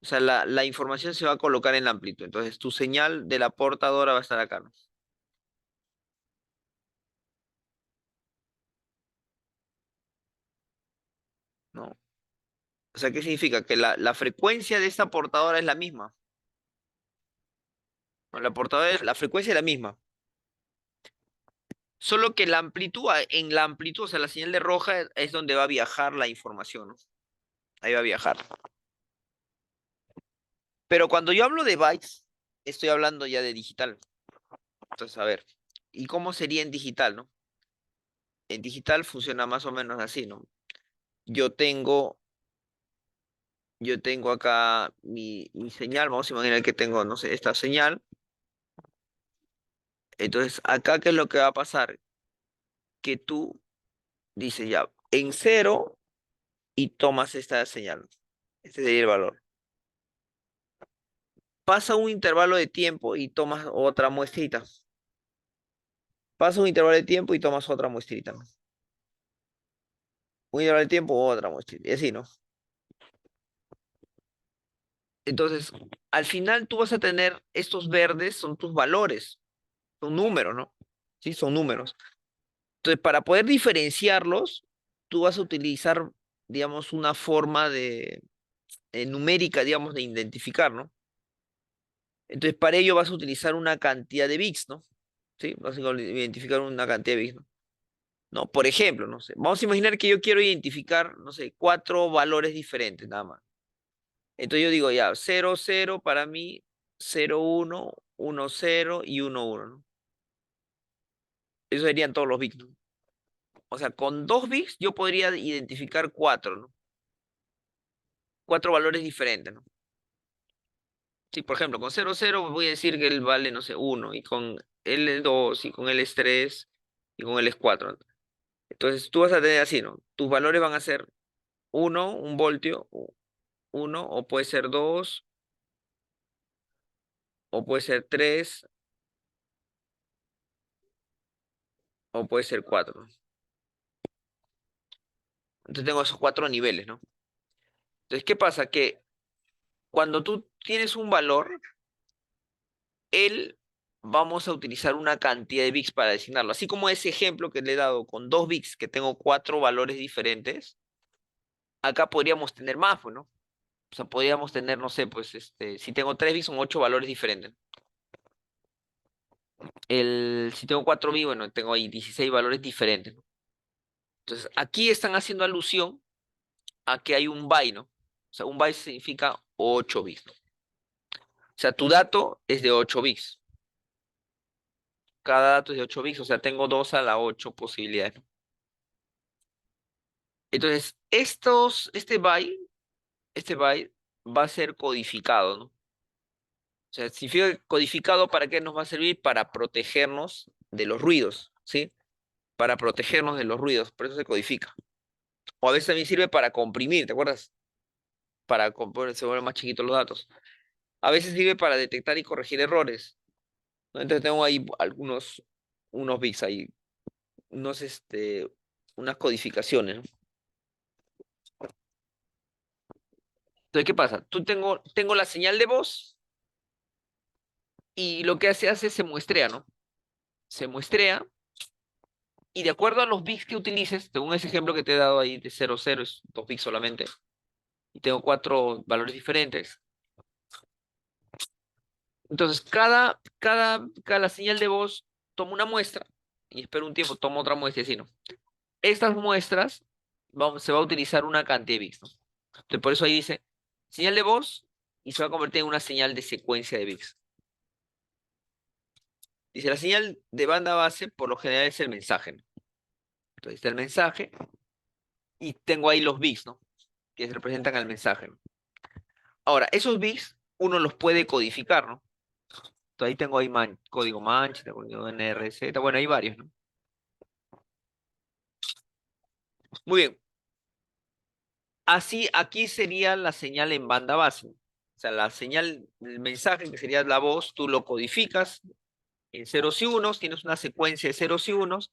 O sea, la información se va a colocar en la amplitud. Entonces, tu señal de la portadora va a estar acá, ¿no? ¿No? O sea, ¿qué significa? Que la frecuencia de esta portadora es la misma. ¿No? La frecuencia es la misma. Solo que la amplitud, en la amplitud, o sea, la señal de roja es donde va a viajar la información, ¿no? Ahí va a viajar. Pero cuando yo hablo de bytes, estoy hablando ya de digital. Entonces, a ver, ¿y cómo sería en digital, no? En digital funciona más o menos así, ¿no? Yo tengo, yo tengo acá mi señal, vamos a imaginar que tengo, no sé, esta señal. Entonces, acá, ¿qué es lo que va a pasar? Que tú dices ya, en cero y tomas esta señal. Este sería el valor. Pasa un intervalo de tiempo y tomas otra muestrita. Pasa un intervalo de tiempo y tomas otra muestrita. Un intervalo de tiempo, otra muestrita. Y así, ¿no? Entonces, al final tú vas a tener estos verdes, son tus valores, son números, ¿no? Sí, son números. Entonces, para poder diferenciarlos, tú vas a utilizar, digamos, una forma de numérica, digamos, de identificar, ¿no? Entonces, para ello vas a utilizar una cantidad de bits, ¿no? Sí, vas a identificar una cantidad de bits, ¿no? No, por ejemplo, no sé, vamos a imaginar que yo quiero identificar, no sé, cuatro valores diferentes, nada más. Entonces yo digo ya, cero cero para mí, cero uno uno cero y uno uno, ¿no? Esos serían todos los bits, ¿no? O sea, con 2 bits yo podría identificar cuatro, ¿no? Cuatro valores diferentes, ¿no? Sí, por ejemplo, con cero cero voy a decir que él vale, no sé, uno y con él es 2 y con él es 3 y con él es 4. Entonces tú vas a tener así, ¿no? Tus valores van a ser uno un voltio, uno o puede ser 2 o puede ser 3 o puede ser 4. Entonces tengo esos cuatro niveles, ¿no? Entonces, ¿qué pasa? Que cuando tú tienes un valor, él vamos a utilizar una cantidad de bits para designarlo. Así como ese ejemplo que le he dado con 2 bits, que tengo cuatro valores diferentes, acá podríamos tener más, pues, ¿no? O sea, podríamos tener, no sé, pues, si tengo 3 bits son 8 valores diferentes. Si tengo 4 bits, bueno, tengo ahí 16 valores diferentes, ¿no? Entonces, aquí están haciendo alusión a que hay un byte, ¿no? O sea, un byte significa 8 bits, ¿no? O sea, tu dato es de 8 bits. Cada dato es de 8 bits, o sea, tengo 2 a la 8 posibilidades, ¿no? Entonces, este byte va a ser codificado, ¿no? O sea, significa que codificado, ¿para qué nos va a servir? Para protegernos de los ruidos, ¿sí? Para protegernos de los ruidos, por eso se codifica. O a veces también sirve para comprimir, ¿te acuerdas? Se vuelven más chiquitos los datos. A veces sirve para detectar y corregir errores, ¿no? Entonces tengo ahí unos bits ahí, unos, unas codificaciones, ¿no? Entonces, ¿qué pasa? Tengo la señal de voz y lo que hace se muestrea, ¿no? Se muestrea y de acuerdo a los bits que utilices, según ese ejemplo que te he dado ahí de 0, 0 es 2 bits solamente, y tengo 4 valores diferentes. Entonces, cada señal de voz toma una muestra y espera un tiempo, toma otra muestra y así, ¿no? Estas muestras se va a utilizar una cantidad de bits, ¿no? Entonces, por eso ahí dice señal de voz y se va a convertir en una señal de secuencia de bits. Dice la señal de banda base por lo general es el mensaje, ¿no? Entonces está el mensaje y tengo ahí los bits, ¿no? Que representan al mensaje, ¿no? Ahora, esos bits uno los puede codificar, ¿no? Entonces ahí tengo ahí código mancha, código NRZ, bueno, hay varios, ¿no? Muy bien. Así, aquí sería la señal en banda base. O sea, la señal, el mensaje que sería la voz, tú lo codificas en ceros y unos, tienes una secuencia de ceros y unos.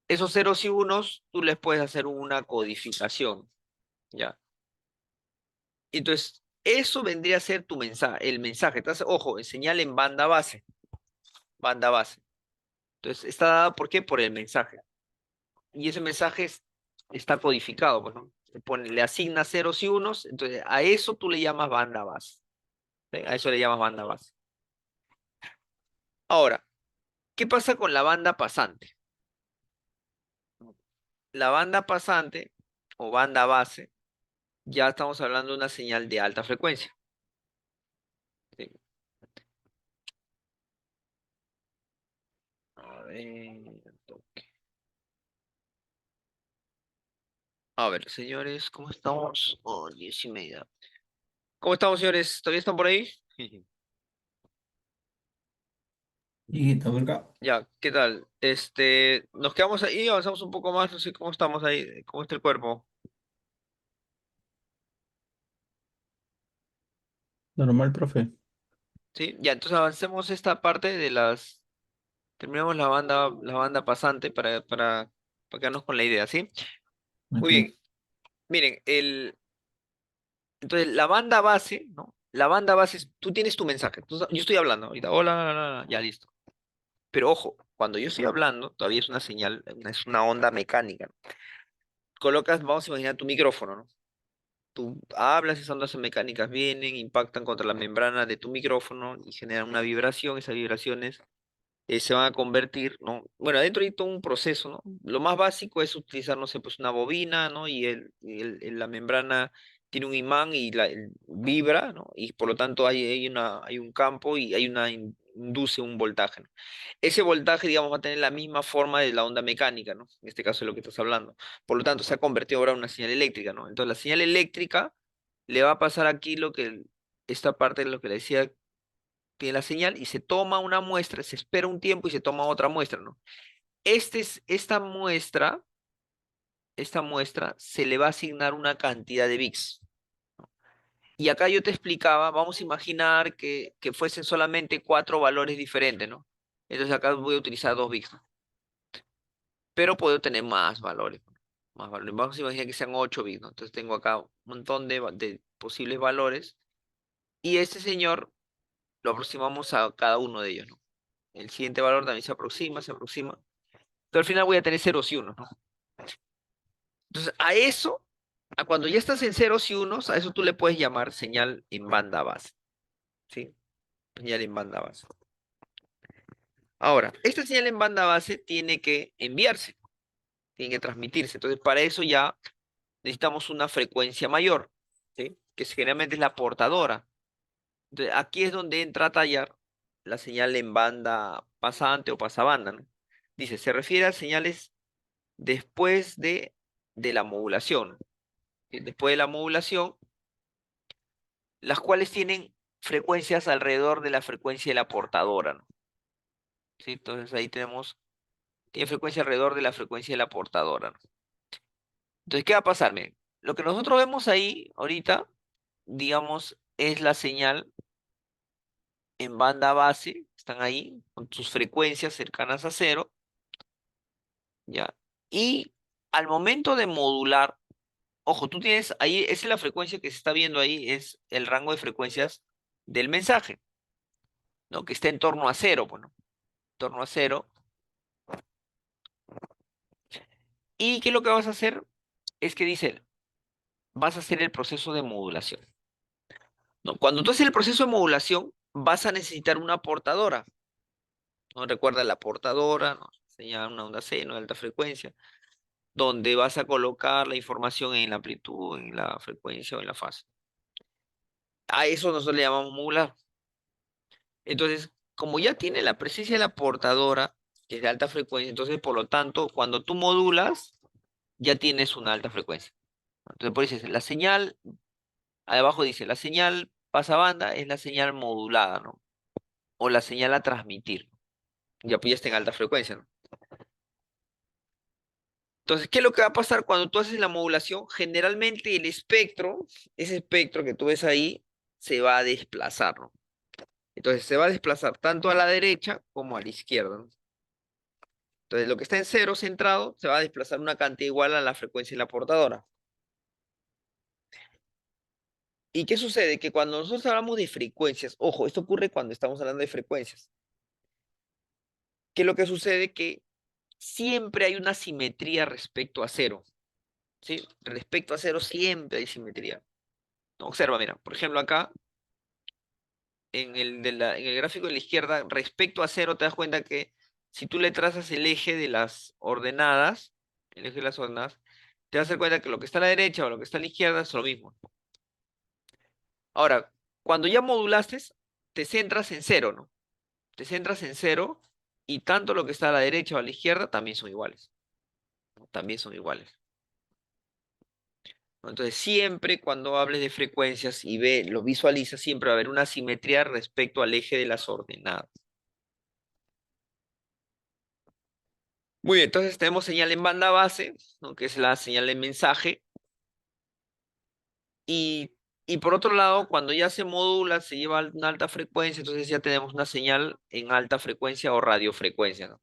Esos ceros y unos, tú les puedes hacer una codificación, ¿ya? Entonces, eso vendría a ser tu mensaje, el mensaje. Entonces, ojo, en señal en banda base, banda base. Entonces, está dada, ¿por qué? Por el mensaje. Y ese mensaje está codificado, pues, ¿no? Le asigna ceros y unos, entonces a eso tú le llamas banda base. ¿Sí? A eso le llamas banda base. Ahora, ¿qué pasa con la banda pasante? La banda pasante o banda base, ya estamos hablando de una señal de alta frecuencia. ¿Sí? A ver, señores, ¿cómo estamos? Oh, 10:30. ¿Cómo estamos, señores? ¿Todavía están por ahí? Y está por acá. Ya, ¿qué tal? Nos quedamos ahí, avanzamos un poco más, no sé cómo estamos ahí, cómo está el cuerpo. Normal, profe. ¿Sí? Ya, entonces avancemos esta parte terminamos la banda pasante para quedarnos con la idea, ¿sí? Muy Ok. bien, miren, entonces la banda base, ¿no? La banda base, tú tienes tu mensaje, yo estoy hablando ahorita, hola, la, la, la, ya listo. Pero ojo, cuando yo estoy hablando, todavía es una señal, es una onda mecánica, ¿no? Colocas, vamos a imaginar tu micrófono, ¿no? Tú hablas, esas ondas mecánicas vienen, impactan contra la membrana de tu micrófono y generan una vibración, esas vibraciones se van a convertir, ¿no? Bueno, adentro hay todo un proceso, ¿no? Lo más básico es utilizar, no sé, pues una bobina, ¿no? Y la membrana tiene un imán y vibra, ¿no? Y por lo tanto hay un campo y induce un voltaje, ¿no? Ese voltaje, digamos, va a tener la misma forma de la onda mecánica, ¿no? En este caso es lo que estás hablando. Por lo tanto, se ha convertido ahora en una señal eléctrica, ¿no? Entonces, la señal eléctrica le va a pasar aquí esta parte de lo que le decía, tiene la señal y se toma una muestra, se espera un tiempo y se toma otra muestra, ¿no? Esta muestra se le va a asignar una cantidad de bits. Y acá yo te explicaba, vamos a imaginar que fuesen solamente 4 valores diferentes, ¿no? Entonces acá voy a utilizar 2 bits, ¿no? Pero puedo tener más valores, ¿no? Más valores. Vamos a imaginar que sean 8 bits, ¿no? Entonces tengo acá un montón de posibles valores y este señor lo aproximamos a cada uno de ellos, ¿no? El siguiente valor también se aproxima, se aproxima. Pero al final voy a tener ceros y unos, ¿no? Entonces, a cuando ya estás en ceros y unos, a eso tú le puedes llamar señal en banda base, ¿sí? Señal en banda base. Ahora, esta señal en banda base tiene que enviarse, tiene que transmitirse. Entonces, para eso ya necesitamos una frecuencia mayor, ¿sí? Que generalmente es la portadora. Entonces, aquí es donde entra a tallar la señal en banda pasante o pasabanda, ¿no? Dice, se refiere a señales después de la modulación. ¿Sí? Después de la modulación, las cuales tienen frecuencias alrededor de la frecuencia de la portadora, ¿no? ¿Sí? Entonces ahí tiene frecuencia alrededor de la frecuencia de la portadora, ¿no? Entonces, ¿qué va a pasar? Miren, lo que nosotros vemos ahí ahorita, digamos, es la señal en banda base, están ahí con sus frecuencias cercanas a cero, ¿ya? Y al momento de modular, ojo, tú tienes ahí, esa es la frecuencia que se está viendo ahí, es el rango de frecuencias del mensaje. ¿no? Que está en torno a cero, pues, ¿no? En torno a cero. ¿Y qué es lo que vas a hacer? Es que dice, vas a hacer el proceso de modulación, ¿no? Cuando tú haces el proceso de modulación, vas a necesitar una portadora, ¿no? Recuerda la portadora, ¿no? Señala una onda seno de alta frecuencia, donde vas a colocar la información en la amplitud, en la frecuencia o en la fase. A eso nosotros le llamamos modular. Entonces, como ya tiene la presencia de la portadora, que es de alta frecuencia, entonces, por lo tanto, cuando tú modulas, ya tienes una alta frecuencia. Entonces, por eso dice, la señal, abajo dice, la señal pasabanda es la señal modulada, ¿no? O la señal a transmitir. Ya pues ya está en alta frecuencia, ¿no? Entonces, ¿qué es lo que va a pasar cuando tú haces la modulación? Generalmente el espectro, ese espectro que tú ves ahí, se va a desplazar, ¿no? Entonces se va a desplazar tanto a la derecha como a la izquierda, ¿no? Entonces lo que está en cero centrado se va a desplazar una cantidad igual a la frecuencia de la portadora. ¿Y qué sucede? Que cuando nosotros hablamos de frecuencias, ojo, esto ocurre cuando estamos hablando de frecuencias. ¿Qué es lo que sucede? Que siempre hay una simetría respecto a cero, ¿sí? Respecto a cero siempre hay simetría. Observa, mira, por ejemplo acá, en el gráfico de la izquierda, respecto a cero, te das cuenta que si tú le trazas el eje de las ordenadas, el eje de las ordenadas, te vas a dar cuenta que lo que está a la derecha o lo que está a la izquierda es lo mismo. Ahora, cuando ya modulaste, te centras en cero, ¿no? Te centras en cero y tanto lo que está a la derecha o a la izquierda también son iguales, ¿no? También son iguales, ¿no? Entonces, siempre cuando hables de frecuencias y lo visualizas, siempre va a haber una simetría respecto al eje de las ordenadas. Muy bien, entonces tenemos señal en banda base, ¿no? Que es la señal de mensaje. Y, y por otro lado, cuando ya se modula, se lleva a una alta frecuencia, entonces ya tenemos una señal en alta frecuencia o radiofrecuencia, ¿no?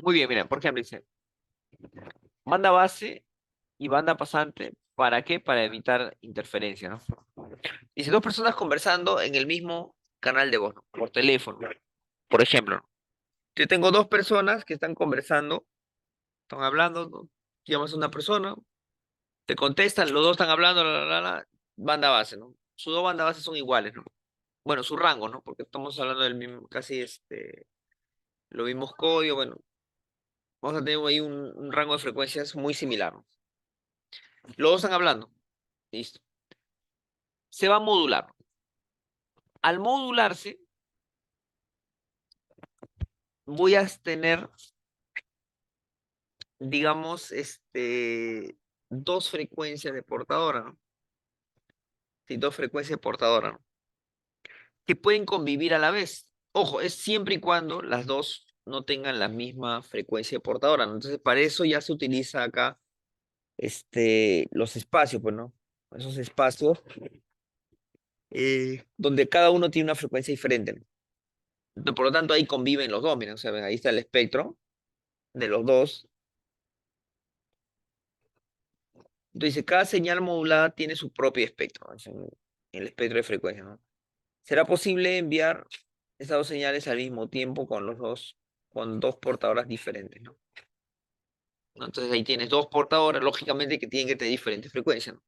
Muy bien, miren, por ejemplo, dice banda base y banda pasante. ¿Para qué? Para evitar interferencia, ¿no? Dice dos personas conversando en el mismo canal de voz, ¿no? Por teléfono, por ejemplo, ¿no? Yo tengo dos personas que están conversando, están hablando, ¿no? Llamas a una persona, te contestan, los dos están hablando, banda base, ¿no? Sus dos bandas bases son iguales, ¿no? Bueno, su rango, ¿no? Porque estamos hablando del mismo, casi los mismos códigos, bueno, vamos a tener ahí un rango de frecuencias muy similar, ¿no? Los dos están hablando, listo. Se va a modular. Al modularse, voy a tener, digamos, dos frecuencias de portadora, ¿no? Sí, dos frecuencias de portadora, ¿no? Que pueden convivir a la vez. Ojo, es siempre y cuando las dos no tengan la misma frecuencia de portadora, ¿no? Entonces, para eso ya se utiliza acá los espacios, pues, ¿no? Esos espacios donde cada uno tiene una frecuencia diferente, ¿no? Entonces, por lo tanto, ahí conviven los dos, miren, o sea, ven, ahí está el espectro de los dos. Entonces, dice, cada señal modulada tiene su propio espectro, ¿no? Es el espectro de frecuencia, ¿no? ¿Será posible enviar estas dos señales al mismo tiempo con dos portadoras diferentes, ¿no? ¿No? Entonces ahí tienes dos portadoras, lógicamente, que tienen que tener diferentes frecuencias, ¿no?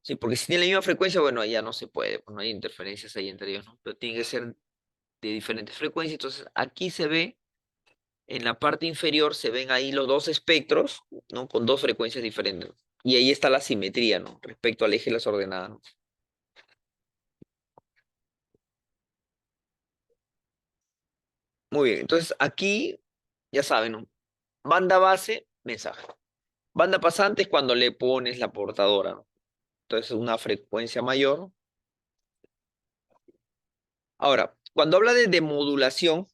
Sí, porque si tienen la misma frecuencia, bueno, ahí ya no se puede, pues no hay interferencias ahí entre ellos, ¿no? Pero tienen que ser de diferentes frecuencias. Entonces aquí se ve, en la parte inferior se ven ahí los dos espectros, ¿no? Con dos frecuencias diferentes. Y ahí está la simetría, ¿no? Respecto al eje de las ordenadas, ¿no? Muy bien, entonces aquí, ya saben, ¿no? Banda base, mensaje. Banda pasante es cuando le pones la portadora, ¿no? Entonces una frecuencia mayor. Ahora, cuando habla de demodulación,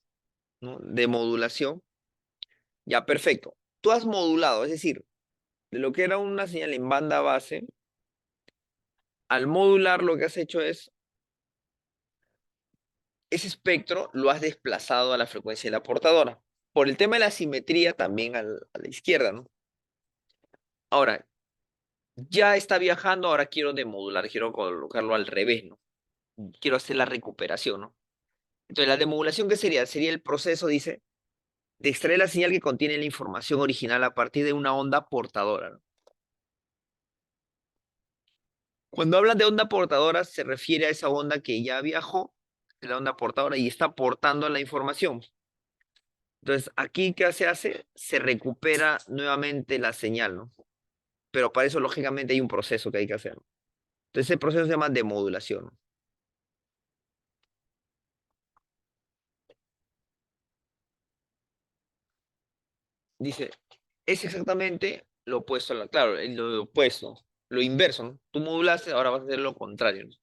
¿no? De modulación, ya perfecto. Tú has modulado, es decir, de lo que era una señal en banda base, al modular lo que has hecho es, ese espectro lo has desplazado a la frecuencia de la portadora. Por el tema de la simetría también a la izquierda, ¿no? Ahora, ya está viajando, ahora quiero demodular, quiero colocarlo al revés, ¿no? Quiero hacer la recuperación, ¿no? Entonces, la demodulación, ¿qué sería? Sería el proceso, dice, de extraer la señal que contiene la información original a partir de una onda portadora, ¿no? Cuando hablan de onda portadora, se refiere a esa onda que ya viajó, la onda portadora, y está portando la información. Entonces, aquí, ¿qué se hace? Se recupera nuevamente la señal, ¿no? Pero para eso, lógicamente, hay un proceso que hay que hacer, ¿no? Entonces, ese proceso se llama demodulación, ¿no? Dice, es exactamente lo opuesto, claro, lo opuesto, lo inverso, ¿no? Tú modulaste, ahora vas a hacer lo contrario, ¿no?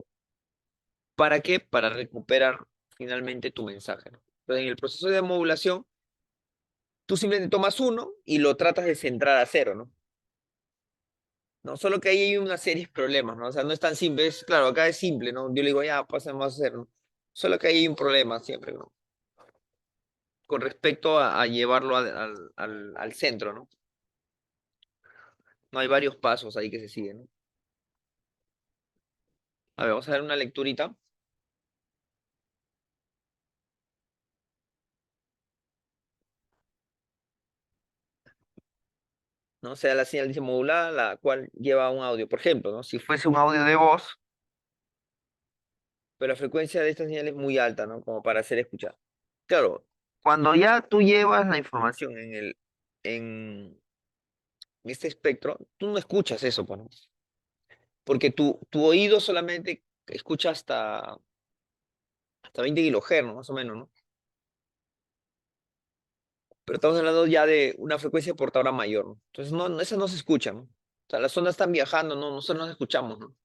¿Para qué? Para recuperar finalmente tu mensaje, ¿no? Entonces, en el proceso de modulación, tú simplemente tomas uno y lo tratas de centrar a cero, ¿no? No, solo que ahí hay una serie de problemas, ¿no? O sea, no es tan simple, es, claro, acá es simple, ¿no? Yo le digo, ya, pasemos a hacer, ¿no? Solo que ahí hay un problema siempre, ¿no? Con respecto a llevarlo al centro, ¿no? No hay varios pasos ahí que se siguen, ¿no? A ver, vamos a ver una lecturita. ¿No? O sea, la señal dice modulada, la cual lleva un audio. Por ejemplo, ¿no? Si fuese un audio de voz, pero la frecuencia de esta señal es muy alta, ¿no? Como para ser escuchada. Claro, cuando ya tú llevas la información en este espectro, tú no escuchas eso, pues, ¿no? Porque tu oído solamente escucha hasta 20 kilohertz, ¿no? Más o menos, ¿no? Pero estamos hablando ya de una frecuencia portadora mayor, ¿no? Entonces, no, esas no se escuchan, ¿no? O sea, las ondas están viajando, ¿no? Nosotros no escuchamos, ¿no?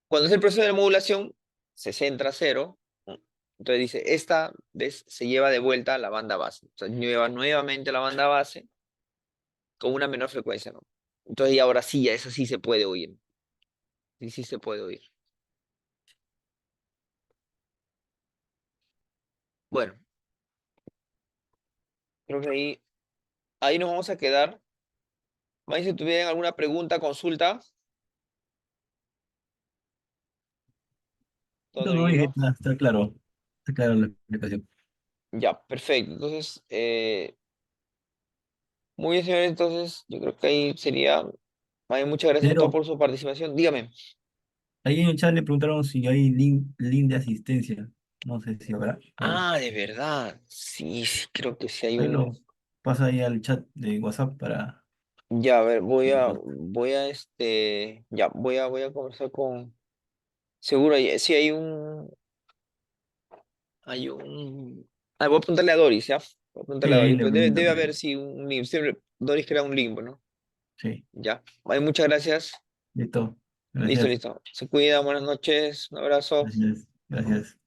Cuando es el proceso de modulación, se centra a cero, ¿no? Entonces dice, esta vez se lleva de vuelta a la banda base. O sea, lleva nuevamente a la banda base con una menor frecuencia, ¿no? Entonces, y ahora sí, ya eso sí se puede oír. Sí, sí se puede oír. Bueno, creo que ahí nos vamos a quedar. May, si tuvieran alguna pregunta, consulta, todo No, no, dije, tranquilo. está claro la explicación. Ya, perfecto. Entonces, muy bien, señores. Entonces, yo creo que ahí sería. May, muchas gracias a todos Pero por su participación. Dígame. ahí en el chat le preguntaron si hay link de asistencia. No sé si habrá. Ah, de verdad. Sí, sí, creo que sí hay Ahí un. lo pasa ahí al chat de WhatsApp para... Ya, a ver, voy a conversar con. Seguro, sí hay un. Ah, voy a preguntarle a Doris, ¿ya? Voy a Sí, preguntarle a ahí Doris, le pero debe, pregunto debe por ahí. haber, sí, un link. Siempre Doris crea un link, ¿no? Sí, Ya. Ay, muchas gracias. listo. Listo, Gracias. listo. Se cuida, buenas noches, un abrazo. Gracias. Gracias.